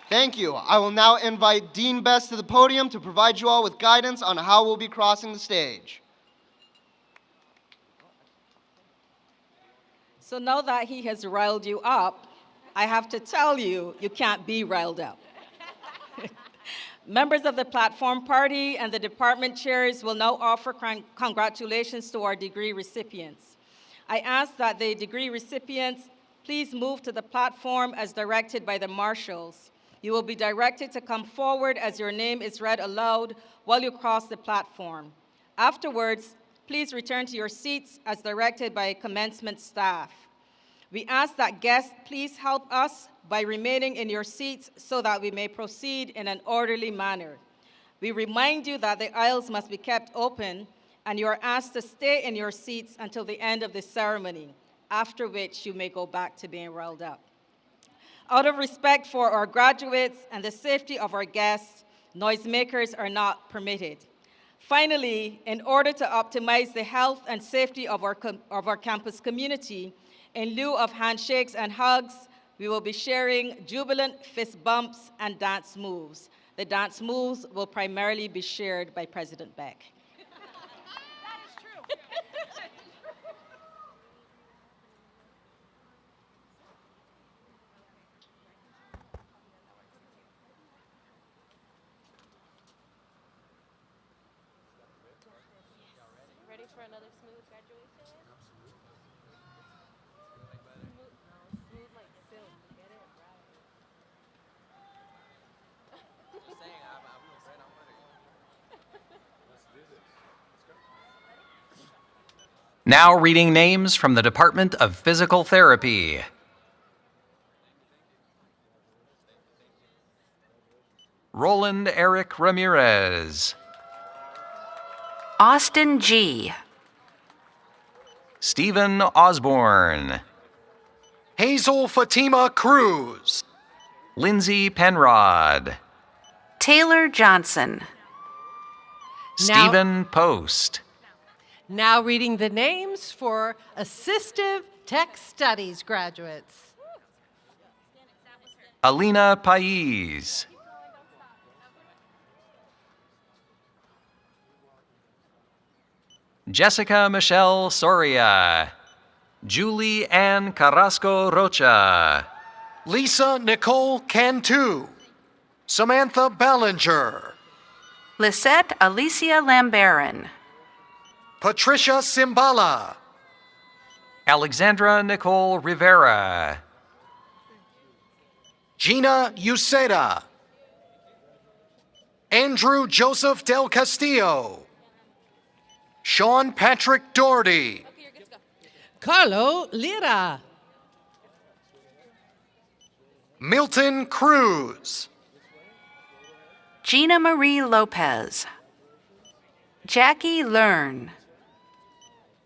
Thank you. I will now invite Dean Best to the podium to provide you all with guidance on how we'll be crossing the stage. So now that he has riled you up, I have to tell you, you can't be riled up. Members of the platform party and the department chairs will now offer congratulations to our degree recipients. I ask that the degree recipients please move to the platform as directed by the marshals. You will be directed to come forward as your name is read aloud while you cross the platform. Afterwards, please return to your seats as directed by commencement staff. We ask that guests please help us by remaining in your seats so that we may proceed in an orderly manner. We remind you that the aisles must be kept open, and you are asked to stay in your seats until the end of the ceremony, after which you may go back to being rolled up. Out of respect for our graduates and the safety of our guests, noisemakers are not permitted. Finally, in order to optimize the health and safety of our campus community, in lieu of handshakes and hugs, we will be sharing jubilant fist bumps and dance moves. The dance moves will primarily be shared by President Beck. Ready for another smooth graduation? Smooth like silk. Get it right. Now reading names from the Department of Physical Therapy. Roland Eric Ramirez. Austin G. Stephen Osborne. Hazel Fatima Cruz. Lindsay Penrod. Taylor Johnson. Stephen Post. Now reading the names for Assistive Tech Studies graduates. Alina Pais. Jessica Michelle Soria. Julie Ann Carrasco Rocha. Lisa Nicole Cantu. Samantha Ballinger. Lisette Alicia Lambaron. Patricia Simbala. Alexandra Nicole Rivera. Gina Uceda. Andrew Joseph Del Castillo. Sean Patrick Doherty. Carlo Lira. Milton Cruz. Gina Marie Lopez. Jackie Learn.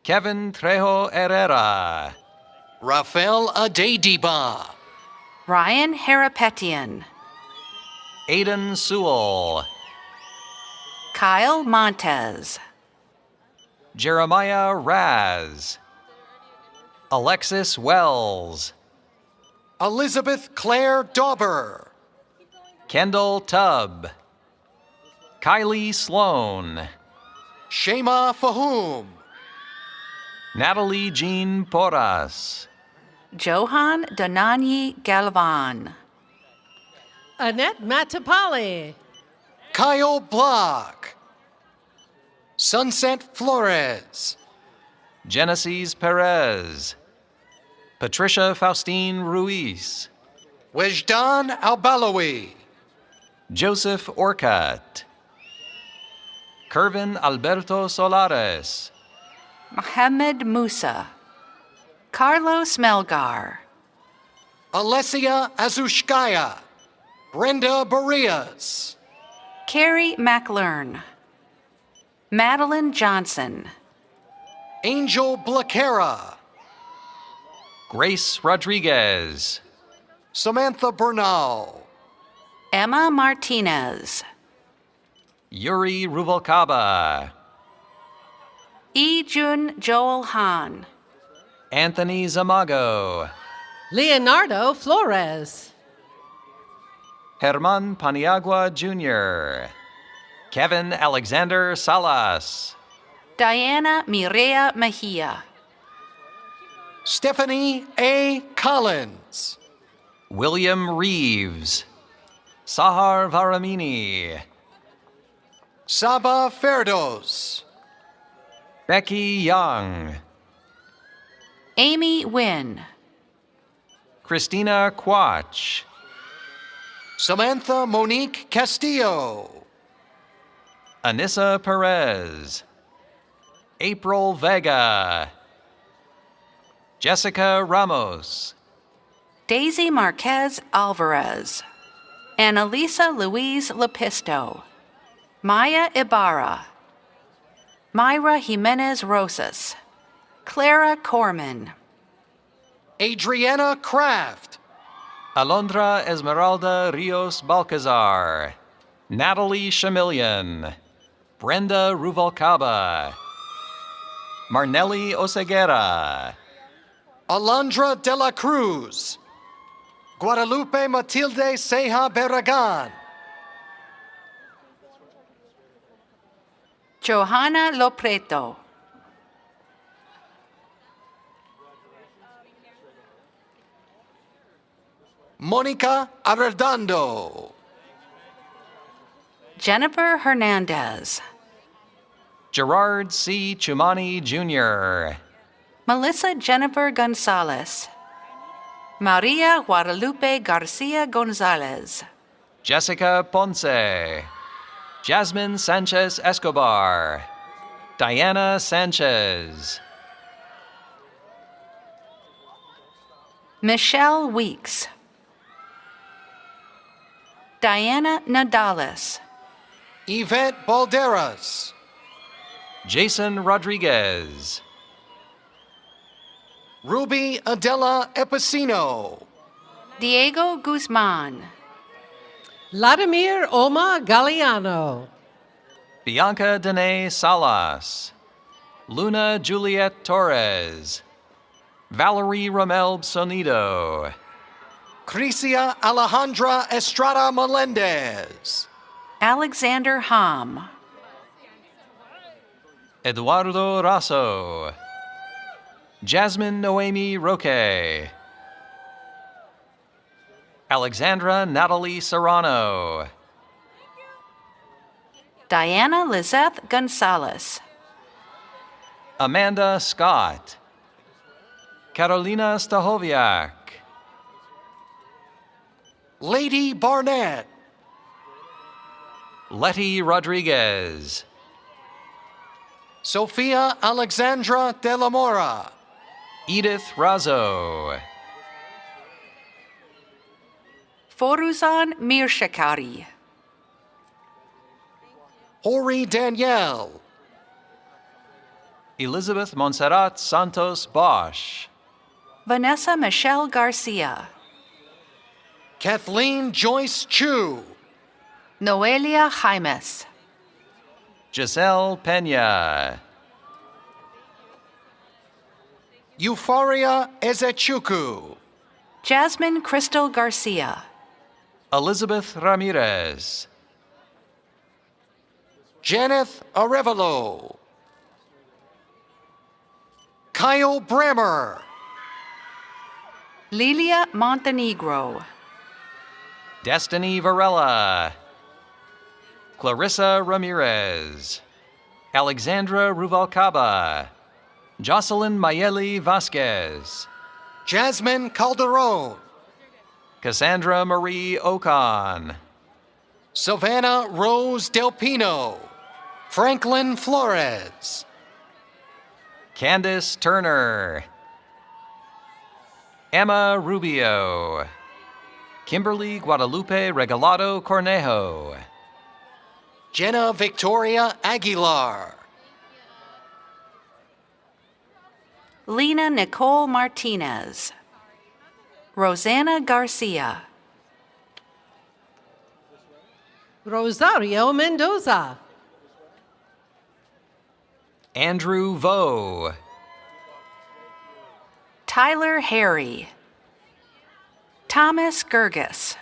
Kevin Trejo Herrera. Rafael Adediba. Ryan Harapetian. Aidan Sewell. Kyle Montez. Jeremiah Raz. Alexis Wells. Elizabeth Claire Dauber. Kendall Tubb. Kylie Sloan. Shema Fahum. Natalie Jean Porras. Johan Donani Galvan. Annette Matapali. Kyle Block. Sunset Flores. Genesis Perez. Patricia Faustine Ruiz. Wejdan Albalawi. Joseph Orcutt. Kervin Alberto Solares. Mohammed Musa. Carlos Melgar. Alessia Azushkaya. Brenda Barrias. Carrie McLearn. Madeline Johnson. Angel Blacara. Grace Rodriguez. Samantha Bernal. Emma Martinez. Yuri Ruvalcaba. Jun Joel Han. Anthony Zamago. Leonardo Flores. Herman Paniagua Jr. Kevin Alexander Salas. Diana Mireya Mejia. Stephanie A. Collins. William Reeves. Sahar Varamini. Saba Ferdos. Becky Young. Amy Wynn. Christina Quach. Samantha Monique Castillo. Anissa Perez. April Vega. Jessica Ramos. Daisy Marquez Alvarez. Annalisa Louise Lepisto. Maya Ibarra, Myra Jimenez Rosas, Clara Corman, Adriana Kraft, Alondra Esmeralda Rios Balcazar, Natalie Chamillion, Brenda Ruvalcaba, Marnelli Oseguera, Alondra de la Cruz, Guadalupe Matilde Ceja Barragan, Johanna Lopreto, Monica Arredondo, Jennifer Hernandez, Gerard C. Chumani Jr., Melissa Jennifer Gonzalez, Maria Guadalupe Garcia Gonzalez, Jessica Ponce, Jasmine Sanchez Escobar, Diana Sanchez, Michelle Weeks, Diana Nadales, Yvette Balderas, Jason Rodriguez, Ruby Adela Epicino, Diego Guzman, Vladimir Oma Galliano, Bianca Dene Salas, Luna Juliet Torres, Valerie Romelb Sonido, Crisia Alejandra Estrada Melendez, Alexander Ham, Eduardo Raso, Jasmine Noemi Roque, Alexandra Natalie Serrano, Diana Lizeth Gonzalez, Amanda Scott, Carolina Stahoviak, Lady Barnett, Letty Rodriguez, Sofia Alexandra de la Mora, Edith Razo, Foruzan Mirshakari, Hori Danielle, Elizabeth Monserrat Santos Bosch, Vanessa Michelle Garcia, Kathleen Joyce Chu, Noelia Jaimes, Giselle Pena, Euphoria Ezechuku, Jasmine Crystal Garcia, Elizabeth Ramirez, Janeth Arevalo, Kyle Brammer, Lilia Montenegro, Destiny Varela, Clarissa Ramirez, Alexandra Ruvalcaba, Jocelyn Mayeli Vasquez, Jasmine Calderon, Cassandra Marie Ocon, Savannah Rose Del Pino, Franklin Flores, Candace Turner, Emma Rubio, Kimberly Guadalupe Regalado Cornejo, Jenna Victoria Aguilar, Lena Nicole Martinez, Rosanna Garcia, Rosario Mendoza, Andrew Vo, Tyler Harry, Thomas Gerges,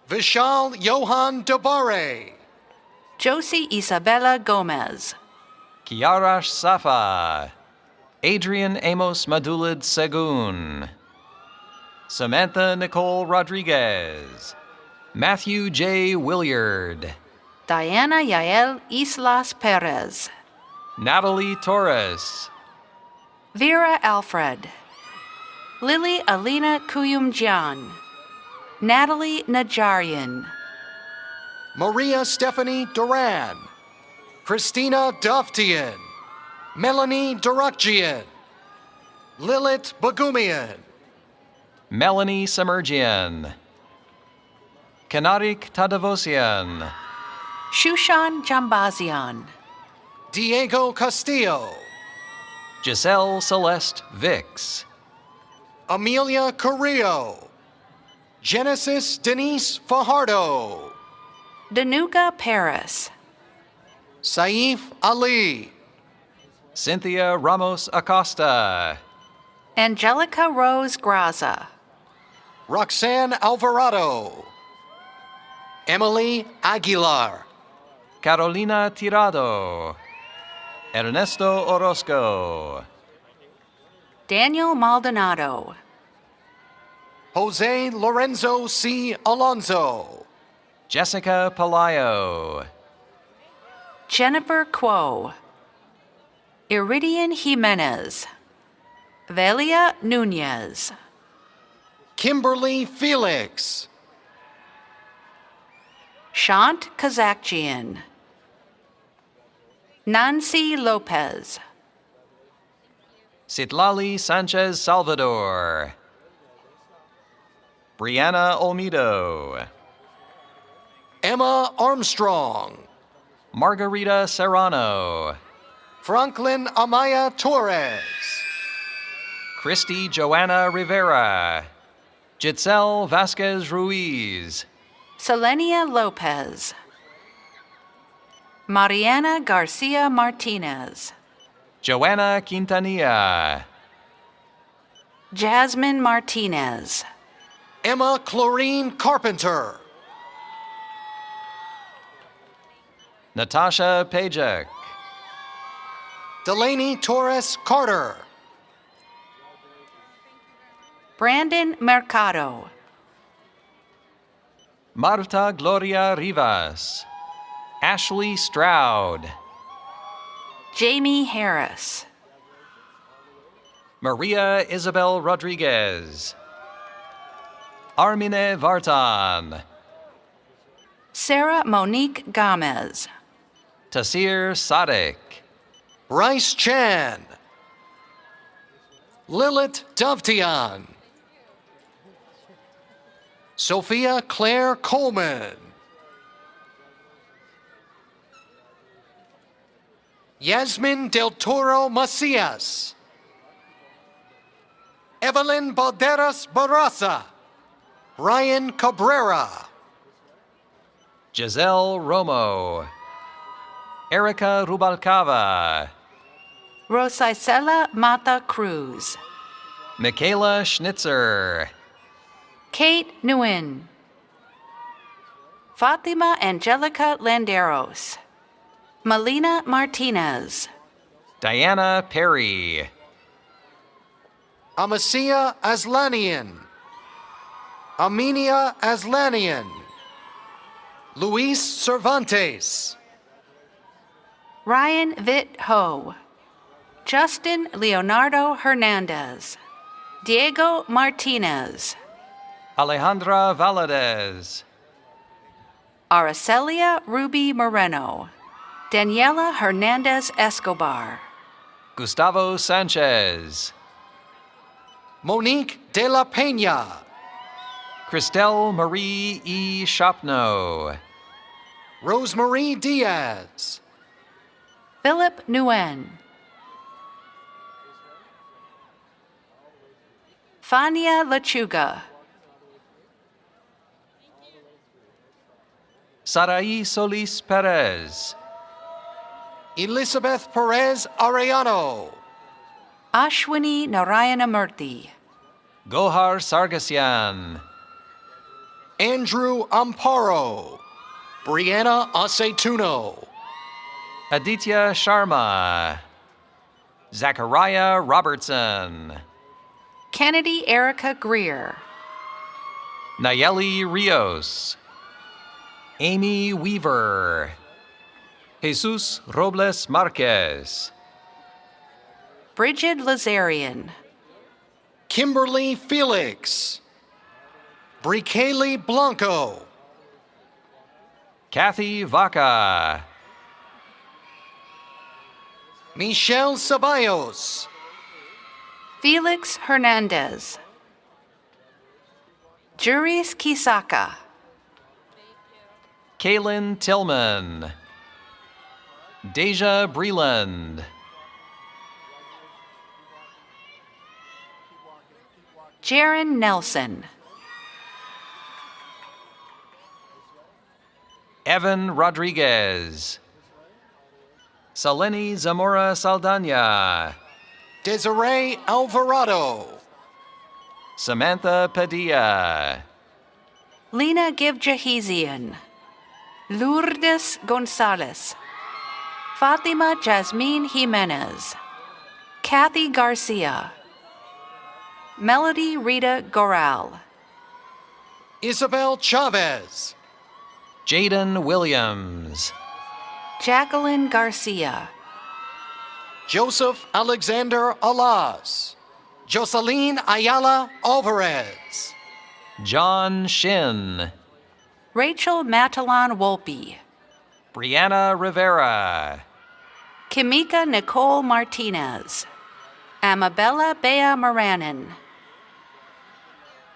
Vishal Johan Dabare, Josie Isabella Gomez, Kiarash Safa, Adrian Amos Madulid Segun, Samantha Nicole Rodriguez, Matthew J. Williard, Diana Yael Islas Perez, Natalie Torres, Vera Alfred, Lily Alina Kuyumjian, Natalie Najarian, Maria Stephanie Duran, Christina Dovtian, Melanie Durakjian, Lilith Bagumian, Melanie Samergian, Kanarik Tadavosian, Shushan Jambazian, Diego Castillo, Giselle Celeste Vicks, Amelia Carrillo, Genesis Denise Fajardo, Danuka Paris, Saif Ali, Cynthia Ramos Acosta, Angelica Rose Graza, Roxanne Alvarado, Emily Aguilar, Carolina Tirado, Ernesto Orozco, Daniel Maldonado, Jose Lorenzo C. Alonso, Jessica Palayo, Jennifer Quo, Iridian Jimenez, Velia Nunez, Kimberly Felix, Shant Kazakjian, Nancy Lopez, Citlali Sanchez Salvador, Brianna Olmedo, Emma Armstrong, Margarita Serrano, Franklin Amaya Torres, Christy Joanna Rivera, Jitzel Vasquez Ruiz, Selenia Lopez, Mariana Garcia Martinez, Joanna Quintanilla, Jasmine Martinez, Emma Chlorine Carpenter, Natasha Pajek, Delaney Torres Carter, Brandon Mercado, Marta Gloria Rivas, Ashley Stroud, Jamie Harris, Maria Isabel Rodriguez, Armine Vartan, Sarah Monique Gomez, Tasir Sadek, Bryce Chan, Lilith Dovtian, Sophia Claire Coleman, Yasmin Del Toro Macias, Evelyn Balderas Barraza, Ryan Cabrera, Giselle Romo, Erica Rubalcava, Rosicela Mata Cruz, Michaela Schnitzer, Kate Nguyen, Fatima Angelica Landeros, Melina Martinez, Diana Perry, Amasia Aslanian, Aminia Aslanian, Luis Cervantes, Ryan Vitt Ho, Justin Leonardo Hernandez, Diego Martinez, Alejandra Valadez, Aracelia Ruby Moreno, Daniela Hernandez Escobar, Gustavo Sanchez, Monique de la Peña, Christelle Marie E. Chapno, Rosemarie Diaz, Philip Nguyen, Fania Lechuga, Sarai Solis Perez, Elizabeth Perez Arellano, Ashwini Narayanamurthy, Gohar Sargasyan, Andrew Amparo, Brianna Aceituno, Aditya Sharma, Zachariah Robertson, Kennedy Erica Greer, Nayeli Rios, Amy Weaver, Jesus Robles Marquez, Bridget Lazarian, Kimberly Felix, Brikeli Blanco, Kathy Vaca, Michelle Ceballos, Felix Hernandez, Juris Kisaka, Kaylin Tillman. Deja Breland. Jaron Nelson. Evan Rodriguez. Seleni Zamora Saldana. Desiree Alvarado. Samantha Padilla. Lena Givjahizian. Lourdes Gonzalez. Fatima Jasmine Jimenez. Kathy Garcia. Melody Rita Goral. Isabel Chavez. Jaden Williams. Jacqueline Garcia. Joseph Alexander Alas. Jocelyn Ayala Alvarez. John Shin. Rachel Matalan Wolpe. Brianna Rivera. Kimika Nicole Martinez. Amabella Bea Moranin.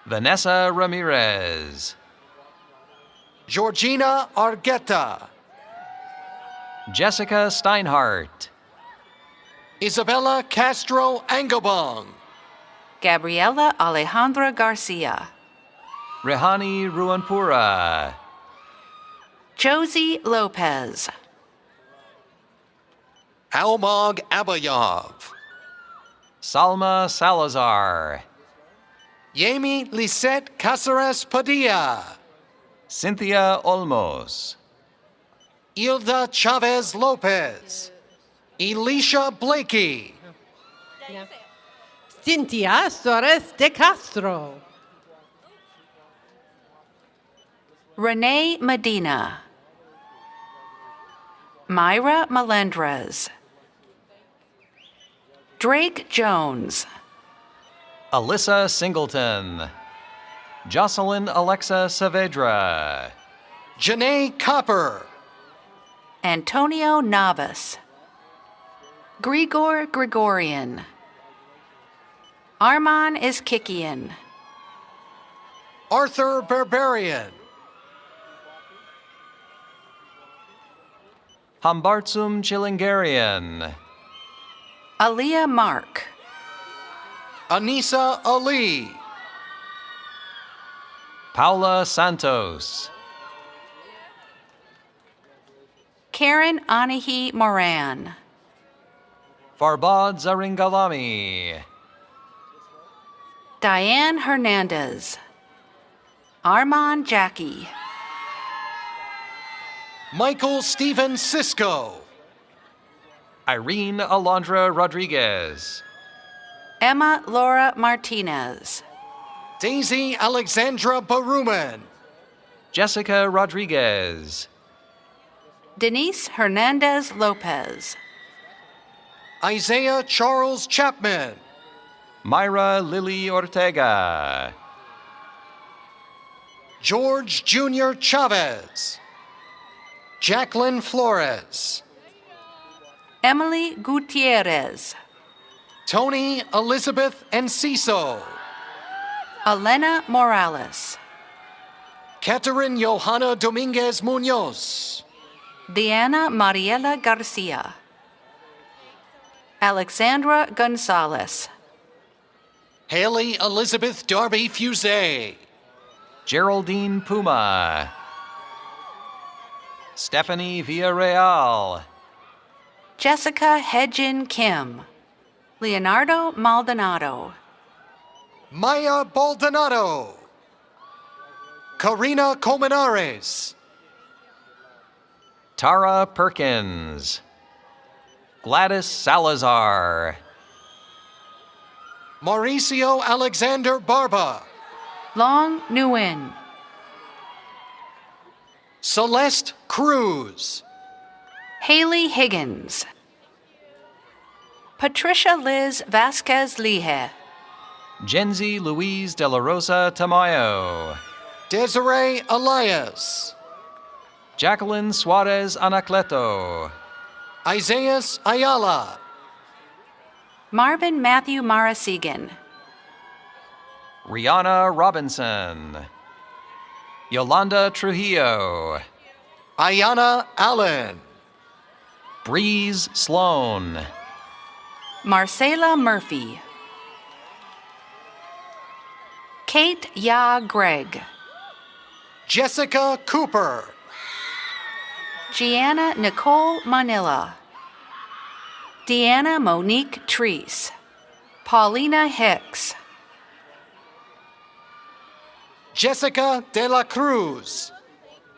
Vanessa Ramirez. Georgina Argueta. Jessica Steinhardt. Isabella Castro Angobong. Gabriela Alejandra Garcia. Rehani Ruanpura. Josie Lopez. Almog Abayov. Salma Salazar. Yemi Lisette Caceres Padilla. Cynthia Olmos. Ilda Chavez Lopez. Elisha Blakey. Cynthia Suarez de Castro. Renee Medina. Myra Melendrez. Drake Jones. Alyssa Singleton. Jocelyn Alexa Saavedra. Janae Copper. Antonio Navas. Grigor Gregorian. Arman Iskikian. Arthur Berberian. Hambartsum Chilingarian. Aaliyah Mark. Anissa Ali. Paula Santos. Karen Anahi Moran. Farbad Zaringalami. Diane Hernandez. Armand Jackie. Michael Stephen Cisco. Irene Alondra Rodriguez. Emma Laura Martinez. Daisy Alexandra Baruman. Jessica Rodriguez. Denise Hernandez Lopez. Isaiah Charles Chapman. Myra Lily Ortega. George Jr. Chavez. Jacqueline Flores. Emily Gutierrez. Tony Elizabeth Enciso. Elena Morales. Catherine Johanna Dominguez Munoz. Diana Mariela Garcia. Alexandra Gonzalez. Haley Elizabeth Darby Fuse. Geraldine Puma. Stephanie Villarreal. Jessica Hedgen Kim. Leonardo Maldonado. Maya Baldonado. Karina Colmenares. Tara Perkins. Gladys Salazar. Mauricio Alexander Barba. Long Nguyen. Celeste Cruz. Haley Higgins. Patricia Liz Vasquez Lihe. Genzi Louise De La Rosa Tamayo. Desiree Elias. Jacqueline Suarez Anacleto. Isaiah Ayala. Marvin Matthew Marasegan. Rihanna Robinson. Yolanda Trujillo. Ayana Allen. Breeze Sloan. Marcela Murphy. Kate Ya Gregg. Jessica Cooper. Gianna Nicole Manila. Deanna Monique Treese. Paulina Hicks. Jessica De La Cruz.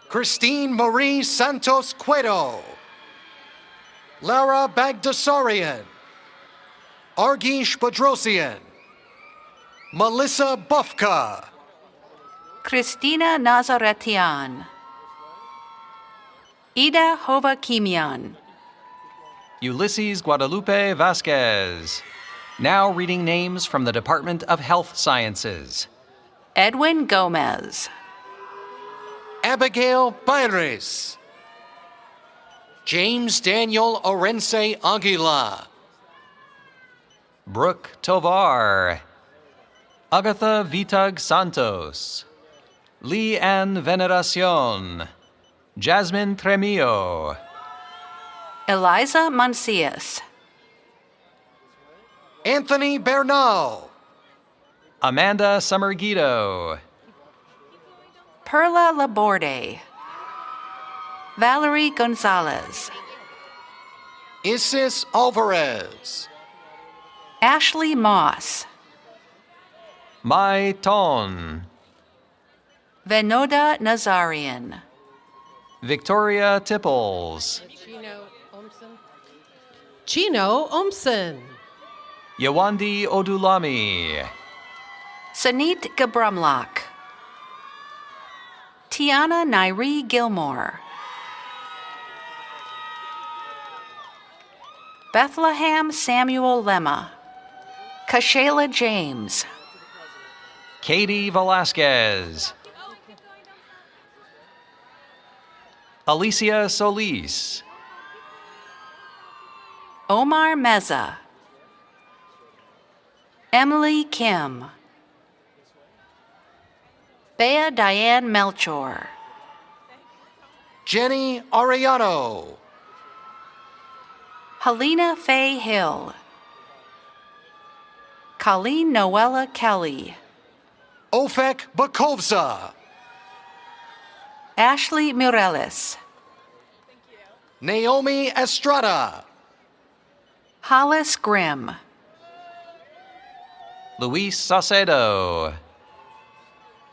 Christine Marie Santos Cueto. Lara Bagdasarian. Argish Bedrosian. Melissa Bufka. Christina Nazaretian. Ida Hovakimian. Ulysses Guadalupe Vasquez. Now reading names from the Department of Health Sciences. Edwin Gomez. Abigail Bayres. James Daniel Orense Aguila. Brooke Tovar. Agatha Vitag Santos. Lee Ann Veneracion. Jasmine Tremillo. Eliza Mancias. Anthony Bernal. Amanda Summerguido. Perla Laborde. Valerie Gonzalez. Isis Alvarez. Ashley Moss. Mai Ton. Venoda Nazarian. Victoria Tipples. Chino Omsen. Yawandi Odulami. Sanit Gabramlak. Tiana Nairi Gilmore. Bethlehem Samuel Lemma. Kashayla James. Katie Velasquez. Alicia Solis. Omar Meza. Emily Kim. Bea Diane Melchor. Jenny Ariano. Helena Faye Hill. Colleen Noella Kelly. Ofek Bakovza. Ashley Mireles. Naomi Estrada. Hollis Grimm. Luis Saucedo.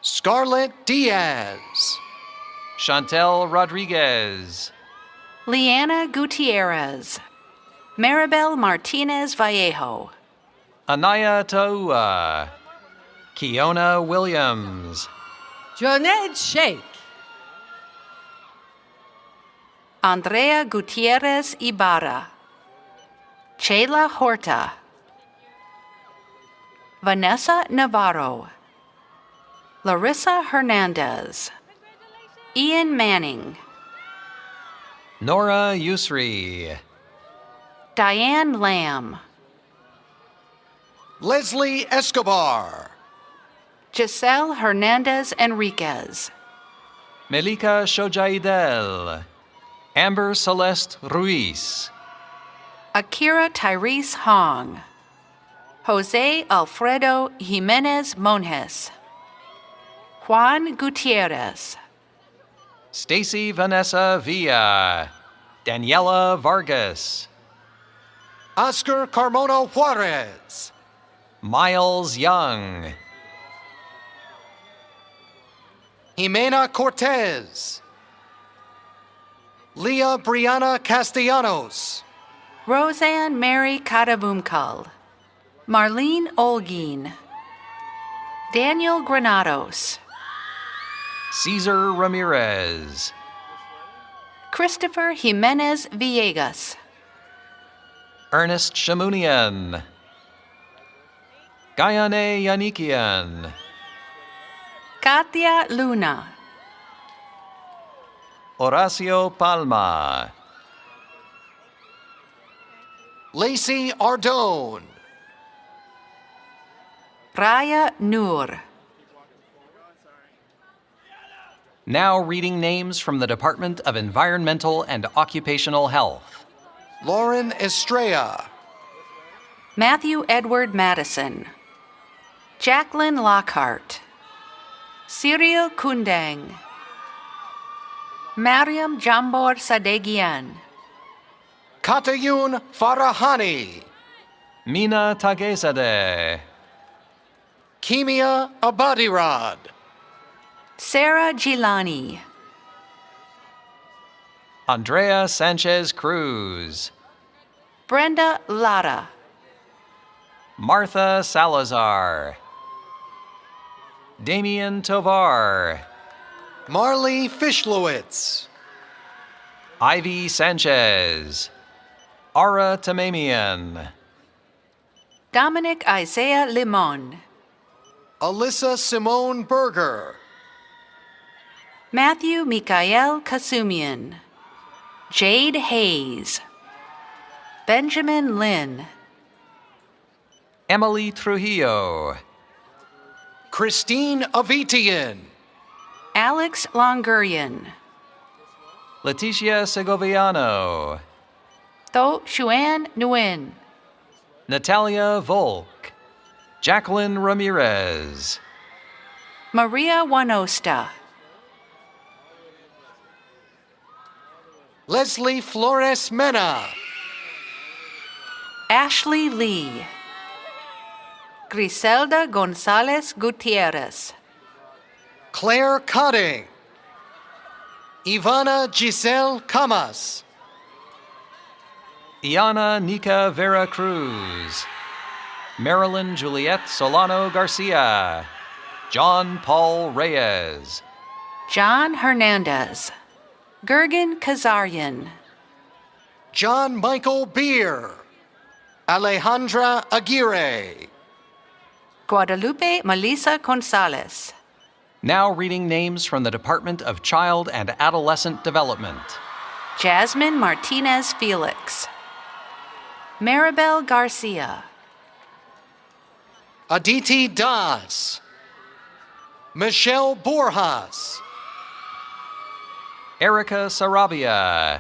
Scarlett Diaz. Chantel Rodriguez. Leanna Gutierrez. Maribel Martinez Vallejo. Anaya Taua. Kiona Williams. Joned Sheikh. Andrea Gutierrez Ibarra. Chayla Horta. Vanessa Navarro. Larissa Hernandez. Ian Manning. Nora Yusri. Diane Lamb. Leslie Escobar. Giselle Hernandez Enriquez. Melika Shojaidel. Amber Celeste Ruiz. Akira Tyrese Hong. Jose Alfredo Jimenez Monjes. Juan Gutierrez. Stacy Vanessa Villa. Daniela Vargas. Oscar Carmona Juarez. Miles Young. Jimena Cortez. Leah Brianna Castellanos. Roseanne Mary Kadavumkal. Marlene Olguin. Daniel Granados. Cesar Ramirez. Christopher Jimenez Villegas. Ernest Shamunian. Gayane Yanikian. Katia Luna. Horacio Palma. Lacey Ardone. Raya Noor. Now reading names from the Department of Environmental and Occupational Health. Lauren Estrella. Matthew Edward Madison. Jacqueline Lockhart. Cyril Kundang. Mariam Jambor Sadegian. Katayun Farahani. Mina Tagezadeh. Kimia Abadirad. Sarah Gilani. Andrea Sanchez Cruz. Brenda Lara. Martha Salazar. Damian Tovar. Marley Fishlowitz. Ivy Sanchez. Ara Tamamian. Dominic Isaiah Limon. Alyssa Simone Berger. Matthew Mikael Kasumian. Jade Hayes. Benjamin Lynn. Emily Trujillo. Christine Avitian. Alex Longurian. Leticia Segoviano. Tho Xuan Nguyen. Natalia Volk. Jacqueline Ramirez. Maria Wanosta. Leslie Flores Mena. Ashley Lee. Griselda Gonzalez Gutierrez. Claire Cutting. Ivana Giselle Camas. Iana Nika Vera Cruz. Marilyn Juliet Solano Garcia. John Paul Reyes. John Hernandez. Gergen Kazarian. John Michael Beer. Alejandra Aguirre. Guadalupe Melissa Gonzalez. Now reading names from the Department of Child and Adolescent Development. Jasmine Martinez Felix. Maribel Garcia. Aditi Das. Michelle Borjas. Erica Sarabia.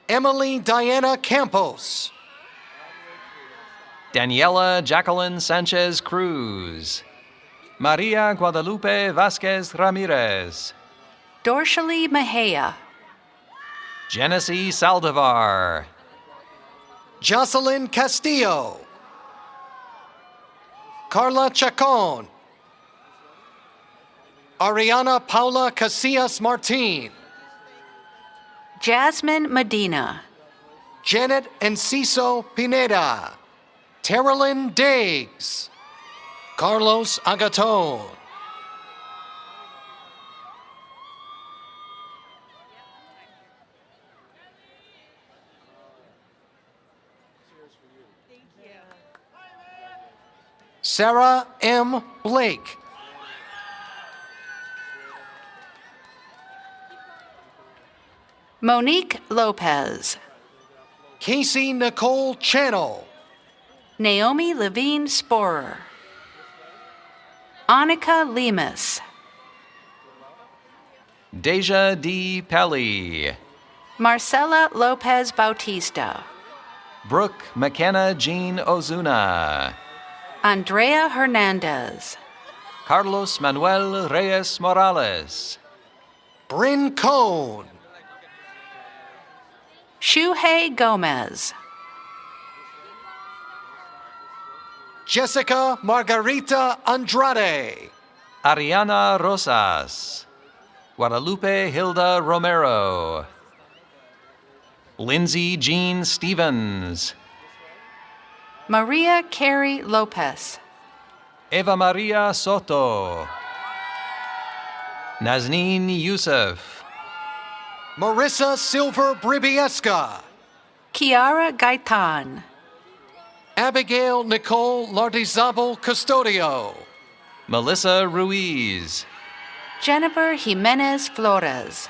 Emily Diana Campos. Daniela Jacqueline Sanchez Cruz. Maria Guadalupe Vasquez Ramirez. Dorshali Mejia. Genesee Saldivar. Jocelyn Castillo. Carla Chacon. Ariana Paula Casillas Martin. Jasmine Medina. Janet Enciso Pineda. Terilyn Diggs. Carlos Agaton. Sarah M. Blake. Monique Lopez. Casey Nicole Channel. Naomi Levine Sporer. Annika Lemus. Deja D. Pelly. Marcela Lopez Bautista. Brooke McKenna Jean Ozuna. Andrea Hernandez. Carlos Manuel Reyes Morales. Bryn Cohn. Shuhei Gomez. Jessica Margarita Andrade. Ariana Rosas. Guadalupe Hilda Romero. Lindsay Jean Stevens. Maria Carey Lopez. Eva Maria Soto. Nazneen Youssef. Marissa Silver Bribieska. Kiara Gaitan. Abigail Nicole Lardizabal Custodio. Melissa Ruiz. Jennifer Jimenez Flores.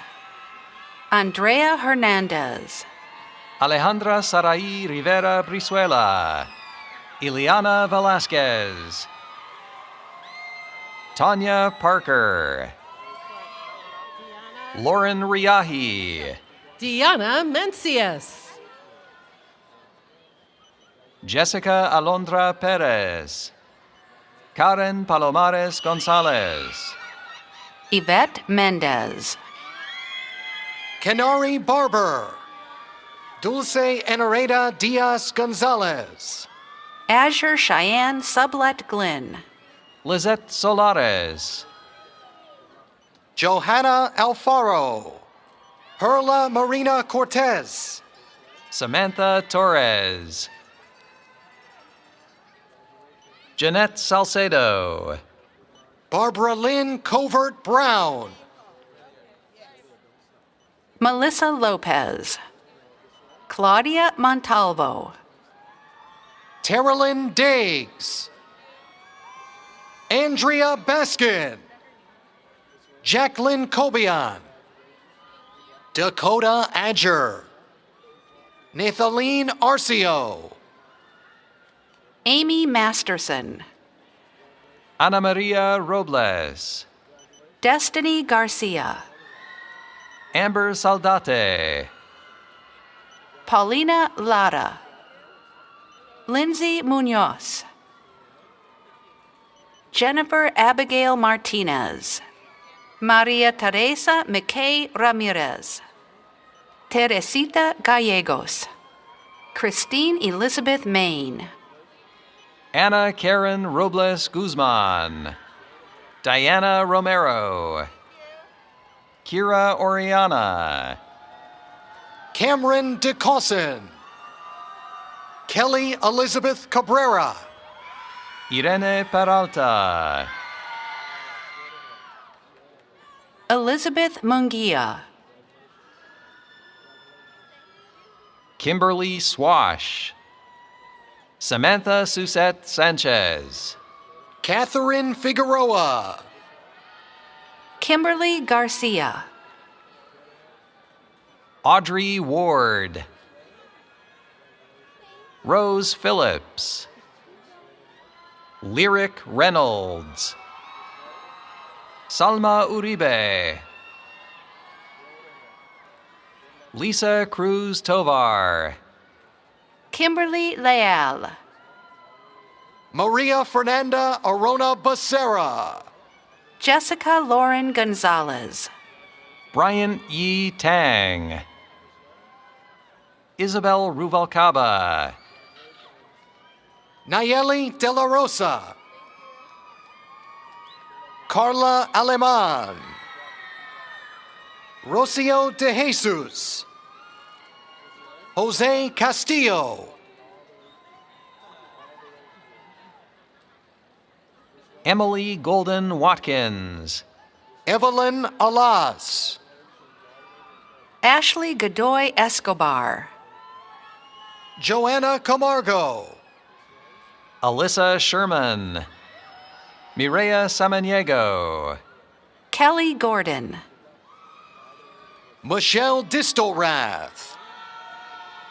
Andrea Hernandez. Alejandra Sarai Rivera Brizuela. Ileana Velasquez. Tanya Parker. Lauren Riahi, Diana Mencius. Jessica Alondra Perez, Karen Palomares Gonzalez, Yvette Mendez, Kenari Barber, Dulce Enareda Diaz Gonzalez, Azure Cheyenne Sublet Glynn, Lizette Solares, Johanna Alfaro, Perla Marina Cortez, Samantha Torres, Jeanette Salcedo, Barbara Lynn Covert Brown, Melissa Lopez, Claudia Montalvo, Terilyn Diggs, Andrea Baskin, Jacqueline Cobian, Dakota Adger, Nathaline Arcio, Amy Masterson, Ana Maria Robles, Destiny Garcia, Amber Saldate, Paulina Lara, Lindsay Munoz, Jennifer Abigail Martinez, Maria Teresa McKay Ramirez, Teresita Gallegos, Christine Elizabeth Main, Ana Karen Robles Guzman, Diana Romero, Kira Oriana, Cameron DeCossin, Kelly Elizabeth Cabrera, Irene Peralta, Elizabeth Munguia, Kimberly Swash, Samantha Susette Sanchez, Catherine Figueroa, Kimberly Garcia, Audrey Ward, Rose Phillips, Lyric Reynolds, Salma Uribe, Lisa Cruz Tovar, Kimberly Leal, Maria Fernanda Arona Becerra, Jessica Lauren Gonzalez, Brian Yi Tang, Isabel Ruvalcaba, Nayeli De La Rosa, Carla Aleman, Rocio De Jesus, Jose Castillo, Emily Golden Watkins, Evelyn Alas, Ashley Godoy Escobar, Joanna Camargo, Alyssa Sherman, Mireya Samaniego, Kelly Gordon, Michelle Distelrath,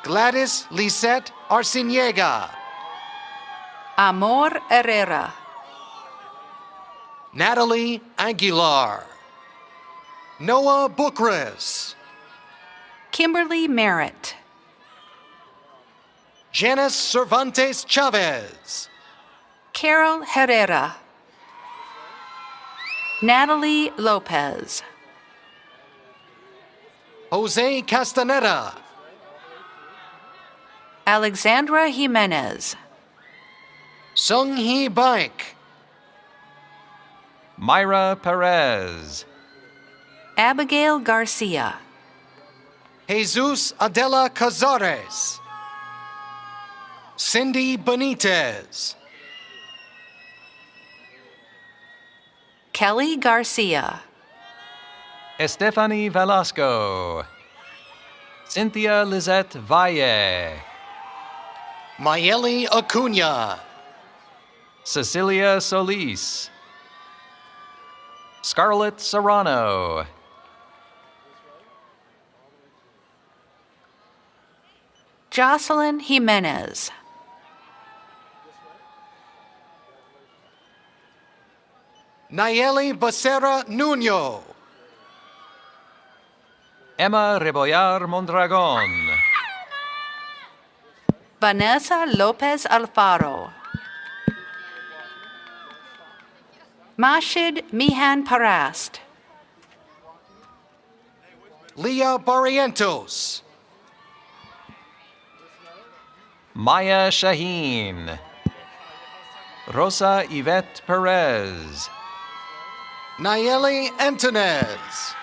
Gladys Lisette Arciniega, Amor Herrera, Natalie Aguilar, Noah Bookris, Kimberly Merritt, Janice Cervantes Chavez, Carol Herrera, Natalie Lopez, Jose Castaneda, Alexandra Jimenez, Sung Hee Baik, Myra Perez, Abigail Garcia, Jesus Adela Cazares, Cindy Benitez, Kelly Garcia, Estefany Velasco, Cynthia Lizette Valle, Mayeli Acuna, Cecilia Solis, Scarlett Serrano, Jocelyn Jimenez, Nayeli Becerra Nuno, Emma Rebollar Mondragon. Vanessa Lopez Alfaro. Mashid Mihan Parast. Leah Barrientos. Maya Shaheen. Rosa Yvette Perez. Nayeli Antonez.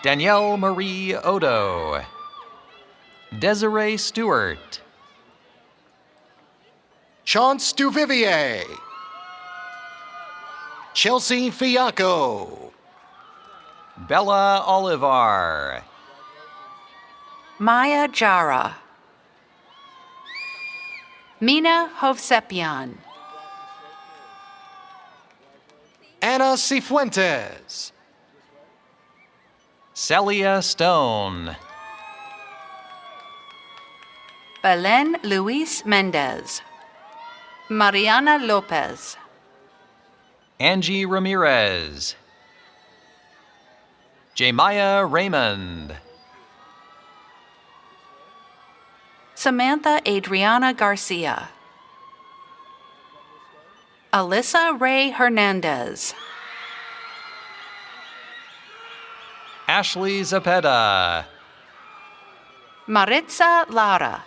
Danielle Marie Odo. Desiree Stewart. Chance Duvivier. Chelsea Fiaco. Bella Olivar. Maya Jara. Mina Hovsepian. Anna Cifuentes. Celia Stone. Belen Luis Mendez. Mariana Lopez. Angie Ramirez. Jemaya Raymond. Samantha Adriana Garcia. Alyssa Ray Hernandez. Ashley Zapeta. Maritza Lara.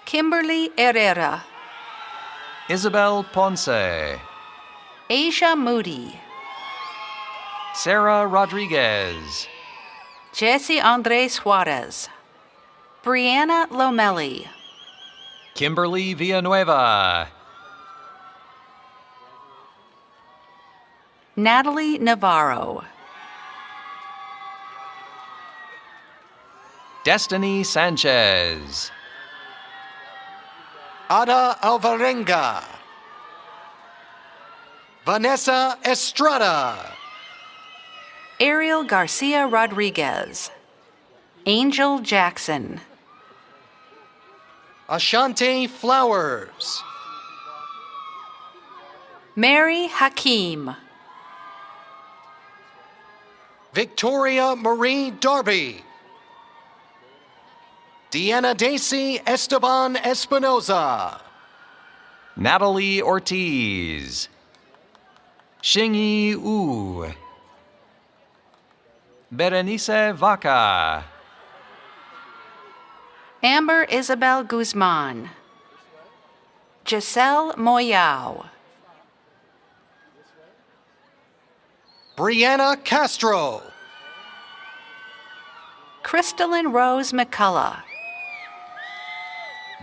Kimberly Herrera. Isabel Ponce. Asia Moody. Sarah Rodriguez. Jesse Andres Juarez. Brianna Lomelli. Kimberly Villanueva. Natalie Navarro. Destiny Sanchez. Ada Alvarenga. Vanessa Estrada. Ariel Garcia Rodriguez. Angel Jackson. Ashante Flowers. Mary Hakeem. Victoria Marie Darby. Deanna Daisy Esteban Espinoza. Natalie Ortiz. Xingyi Wu. Berenice Vaca. Amber Isabel Guzman. Giselle Moyao. Brianna Castro. Crystalline Rose McCullough.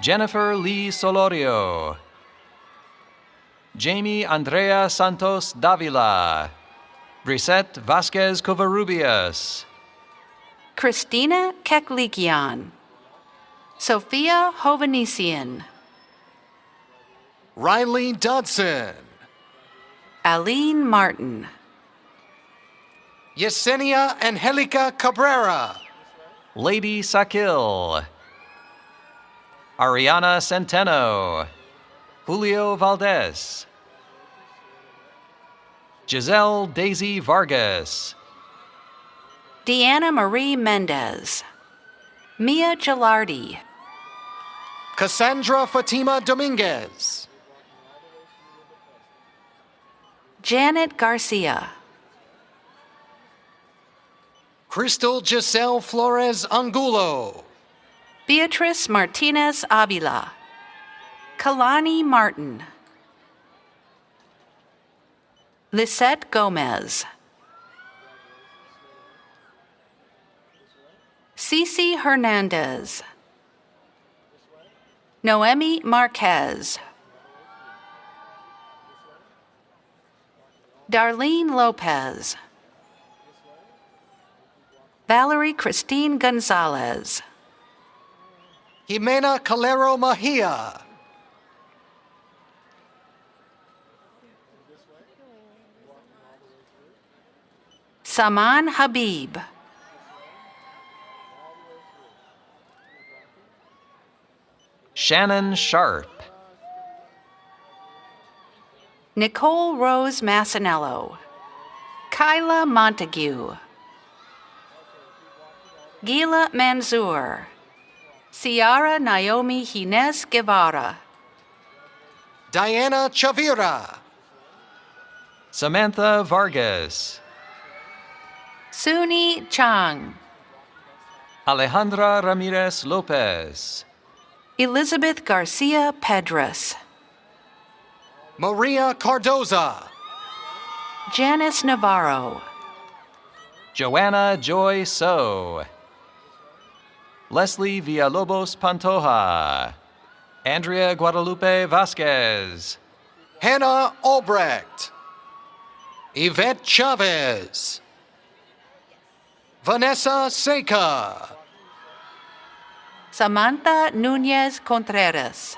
Jennifer Lee Solorio. Jamie Andrea Santos Davila. Brisette Vasquez Covarrubias. Christina Keklikian. Sophia Hovanesian. Riley Dodson. Aline Martin. Yesenia Angelica Cabrera. Lady Sakil. Ariana Centeno. Julio Valdez. Giselle Daisy Vargas. Deanna Marie Mendez. Mia Gilardi. Cassandra Fatima Dominguez. Janet Garcia. Crystal Giselle Flores Angulo. Beatrice Martinez Avila. Kalani Martin. Lisette Gomez. Cece Hernandez. Noemi Marquez. Darlene Lopez. Valerie Christine Gonzalez. Jimena Calero Mejia. Saman Habib. Shannon Sharp. Nicole Rose Massinello. Kyla Montague. Gila Manzoor. Ciara Naomi Hines Guevara. Diana Chavira. Samantha Vargas. Suni Chang. Alejandra Ramirez Lopez. Elizabeth Garcia Pedras. Maria Cardoza. Janice Navarro. Joanna Joy So. Leslie Villalobos Pantoja. Andrea Guadalupe Vasquez. Hannah Albrecht. Yvette Chavez. Vanessa Seca. Samantha Nunez Contreras.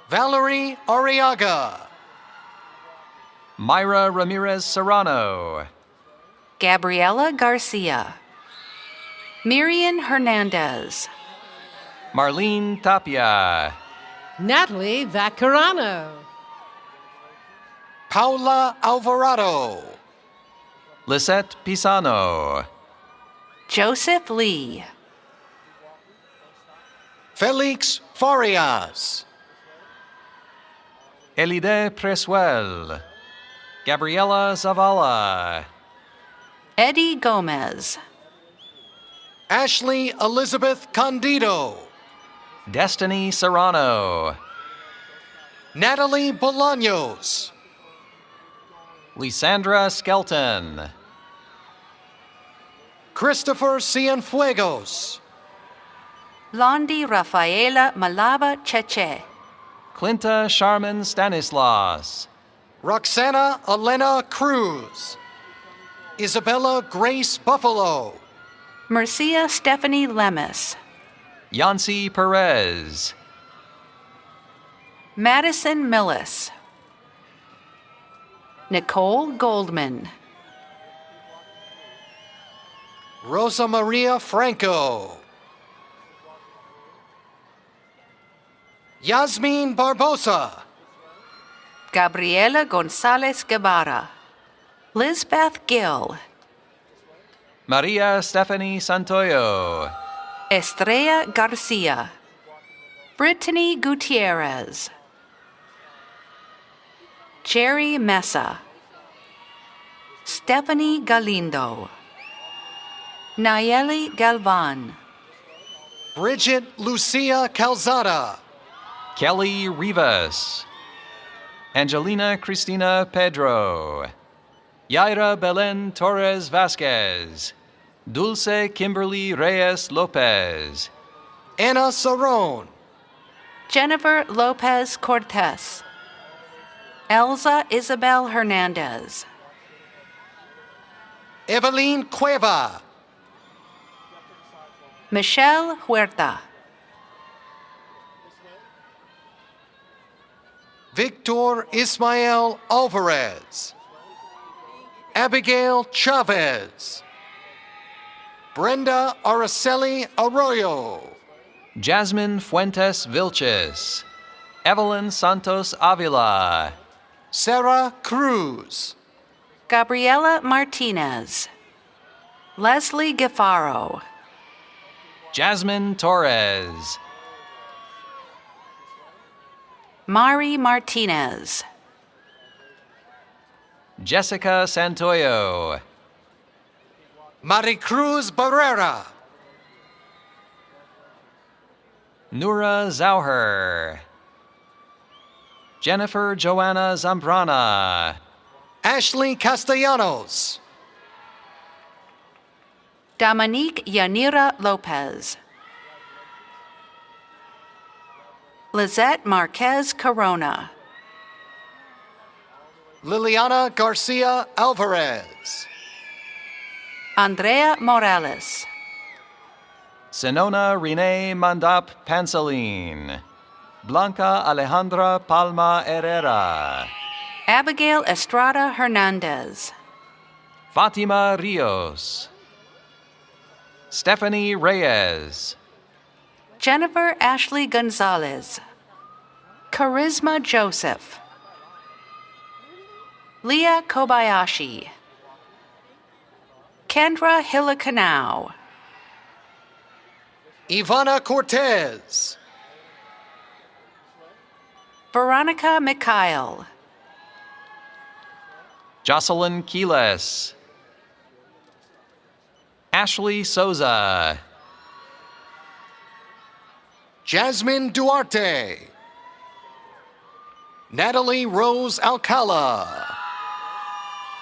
Valerie Arriaga. Myra Ramirez Serrano. Gabriela Garcia. Miriam Hernandez. Marlene Tapia. Natalie Vaccarano. Paula Alvarado. Lisette Pisano. Joseph Lee. Felix Farias. Elide Presuel. Gabriela Zavala. Eddie Gomez. Ashley Elizabeth Candido. Destiny Serrano. Natalie Bolaños. Lisandra Skelton. Christopher Cienfuegos. Londi Rafaela Malava Cheche. Clinta Sharman Stanislas. Roxana Elena Cruz. Isabella Grace Buffalo. Mercia Stephanie Lemus. Yancy Perez. Madison Millis. Nicole Goldman. Rosa Maria Franco. Yasmin Barbosa. Gabriela Gonzalez Guevara. Lizbeth Gill. Maria Stephanie Santoyo. Estrella Garcia. Brittany Gutierrez. Jerry Mesa. Stephanie Galindo. Nayeli Galvan. Bridget Lucia Calzada. Kelly Rivas. Angelina Cristina Pedro. Yaira Belen Torres Vasquez. Dulce Kimberly Reyes Lopez. Anna Saron. Jennifer Lopez Cortez. Elza Isabel Hernandez. Evelyn Cueva. Michelle Huerta. Victor Ismael Alvarez. Abigail Chavez. Brenda Araceli Arroyo. Jasmine Fuentes Vilches. Evelyn Santos Avila. Sarah Cruz. Gabriela Martinez. Leslie Gafaro. Jasmine Torres. Mari Martinez. Jessica Santoyo. Maricruz Barrera. Nura Zauher. Jennifer Joanna Zambrana. Ashley Castellanos. Dominique Yanira Lopez. Lizette Marquez Corona. Liliana Garcia Alvarez. Andrea Morales. Senona Renee Mandap Pansaline. Blanca Alejandra Palma Herrera. Abigail Estrada Hernandez. Fatima Rios. Stephanie Reyes. Jennifer Ashley Gonzalez. Charisma Joseph. Leah Kobayashi. Kendra Hilikanau. Ivana Cortez. Veronica Mikhail. Jocelyn Quiles. Ashley Souza. Jasmine Duarte. Natalie Rose Alcala.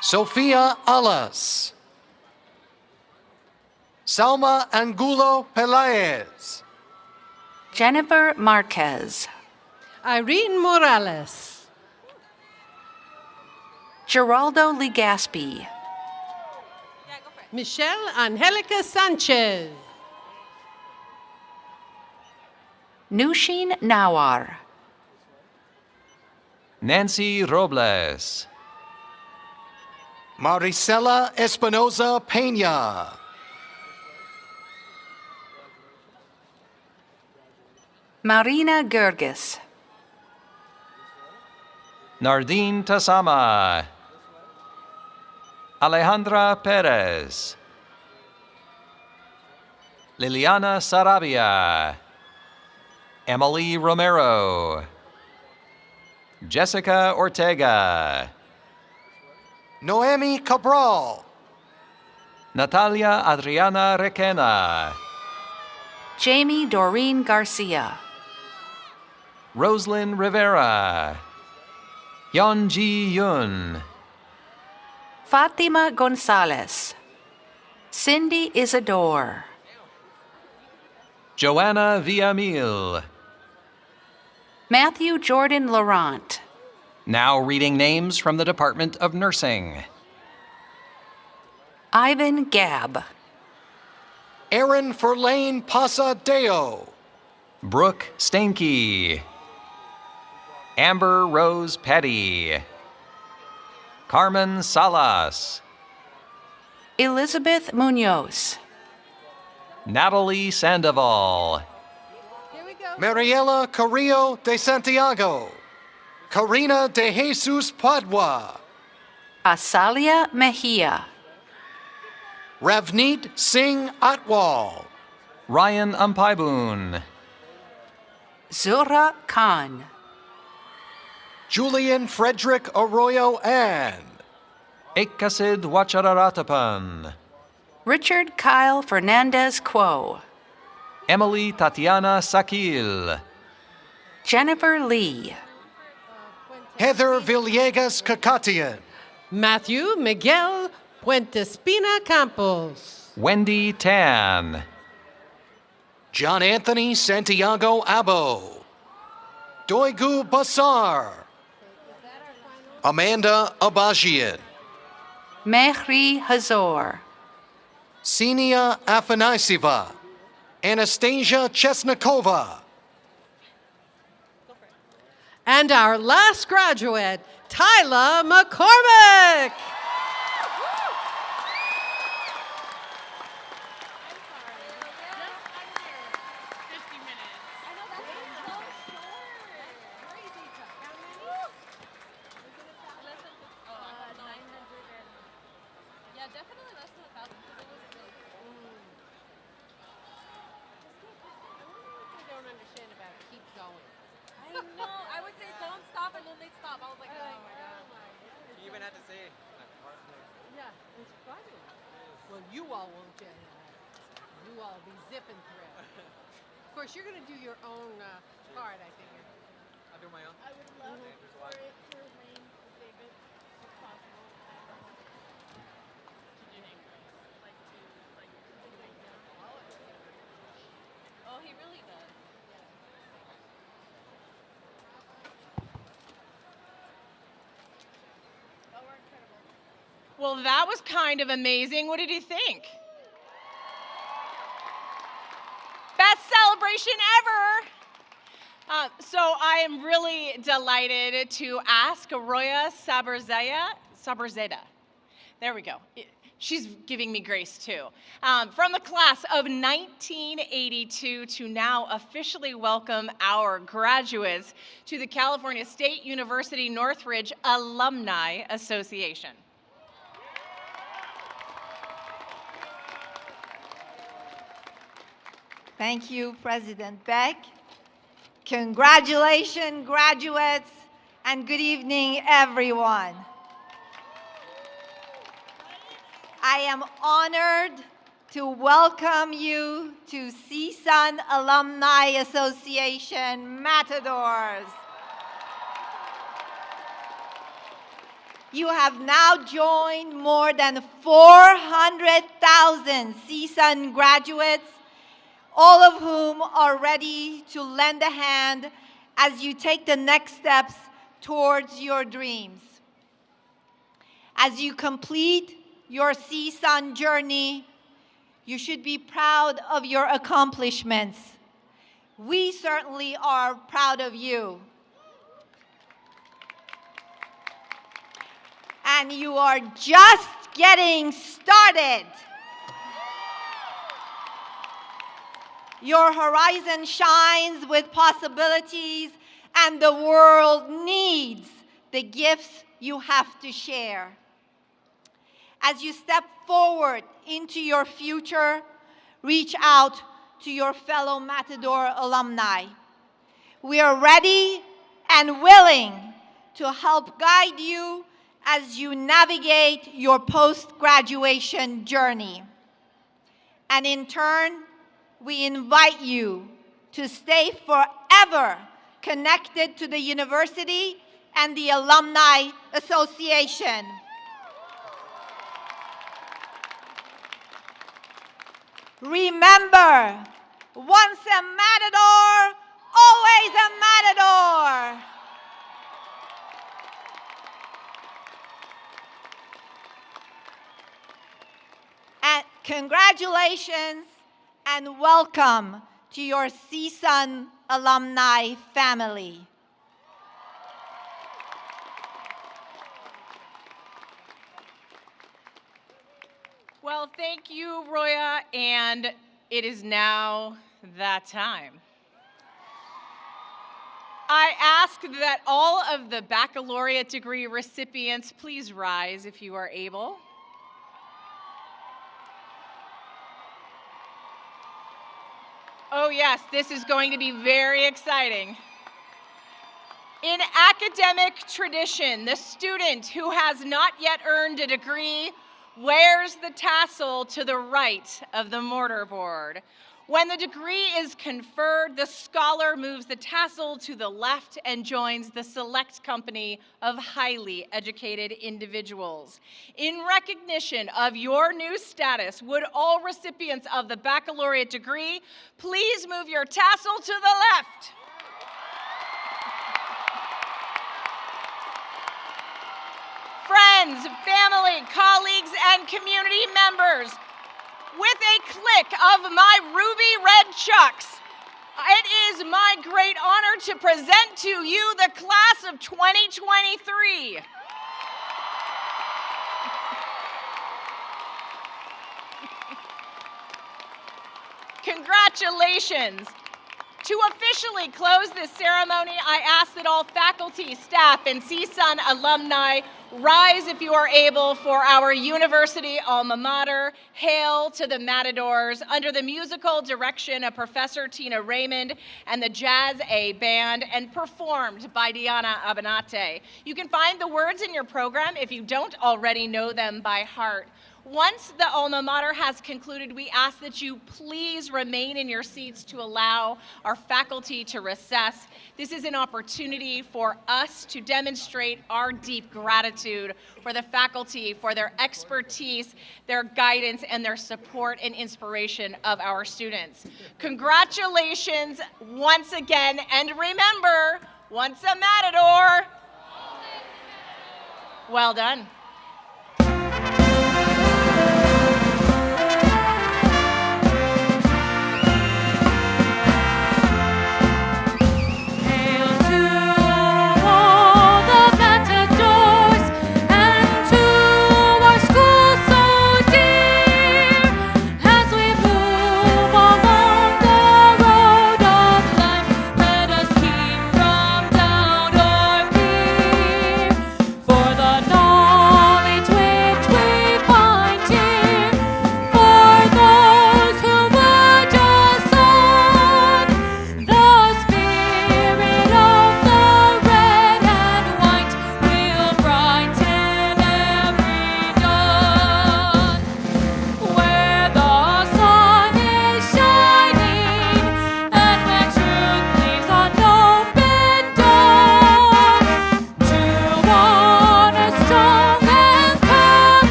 Sofia Alas. Salma Angulo Pelaez. Jennifer Marquez. Irene Morales. Geraldo Legaspi. Michelle Angelica Sanchez. Nushin Nawar. Nancy Robles. Maricela Espinoza Pena. Marina Gergis. Nardine Tasama. Alejandra Perez. Liliana Sarabia. Emily Romero. Jessica Ortega. Noemi Cabral. Natalia Adriana Requena. Jamie Doreen Garcia. Roslyn Rivera. Yeonji Yun. Fatima Gonzalez. Cindy Isidore. Joanna Villamil. Matthew Jordan Laurent. Now reading names from the Department of Nursing. Ivan Gabb. Aaron Ferlane Pasadeo. Brooke Steinke. Amber Rose Petty. Carmen Salas. Elizabeth Munoz. Natalie Sandoval. Mariela Carrillo de Santiago. Karina de Jesus Padua. Asalia Mejia. Ravneet Singh Atwal. Ryan Umpaibun. Zura Khan. Julian Frederick Arroyo Ann. Ekasid Wachararatapan. Richard Kyle Fernandez Quo. Emily Tatiana Sakil. Jennifer Lee. Heather Villegas Kakatian. Matthew Miguel Puentespina Campos. Wendy Tan. John Anthony Santiago Abo. Doigu Basar. Amanda Abajian. Mehri Hazor. Senia Afanasieva. Anastasia Chesnikova. And our last graduate, Tyla McCormick. Well, you all won't get that. You all be zipping through. Of course, you're going to do your own part, I think. I'll do my own. I would love for it to remain David, if possible. Oh, he really does. Well, that was kind of amazing. What did you think? Best celebration ever. So I am really delighted to ask Roya Sabarzeda. There we go. She's giving me grace too. From the class of 1982 to now officially welcome our graduates to the California State University Northridge Alumni Association. Thank you, President Beck. Congratulations, graduates, and good evening, everyone. I am honored to welcome you to CSUN Alumni Association Matadors. You have now joined more than 400,000 CSUN graduates, all of whom are ready to lend a hand as you take the next steps towards your dreams. As you complete your CSUN journey, you should be proud of your accomplishments. We certainly are proud of you. And you are just getting started. Your horizon shines with possibilities, and the world needs the gifts you have to share. As you step forward into your future, reach out to your fellow Matador alumni. We are ready and willing to help guide you as you navigate your post-graduation journey. And in turn, we invite you to stay forever connected to the university and the Alumni Association. Remember, once a matador, always a matador. And congratulations and welcome to your CSUN alumni family. Well, thank you, Roya, and it is now that time. I ask that all of the baccalaureate degree recipients please rise if you are able. Oh yes, this is going to be very exciting. In academic tradition, the student who has not yet earned a degree wears the tassel to the right of the mortarboard. When the degree is conferred, the scholar moves the tassel to the left and joins the select company of highly educated individuals. In recognition of your new status, would all recipients of the baccalaureate degree please move your tassel to the left? Friends, family, colleagues, and community members, with a click of my ruby red chucks, it is my great honor to present to you the class of 2023. Congratulations. To officially close this ceremony, I ask that all faculty, staff, and CSUN alumni rise if you are able for our university alma mater, Hail to the Matadors, under the musical direction of Professor Tina Raymond and the Jazz A Band, and performed by Diana Abanate. You can find the words in your program if you don't already know them by heart. Once the alma mater has concluded, we ask that you please remain in your seats to allow our faculty to recess. This is an opportunity for us to demonstrate our deep gratitude for the faculty, for their expertise, their guidance, and their support and inspiration of our students. Congratulations once again, and remember, once a matador, well done.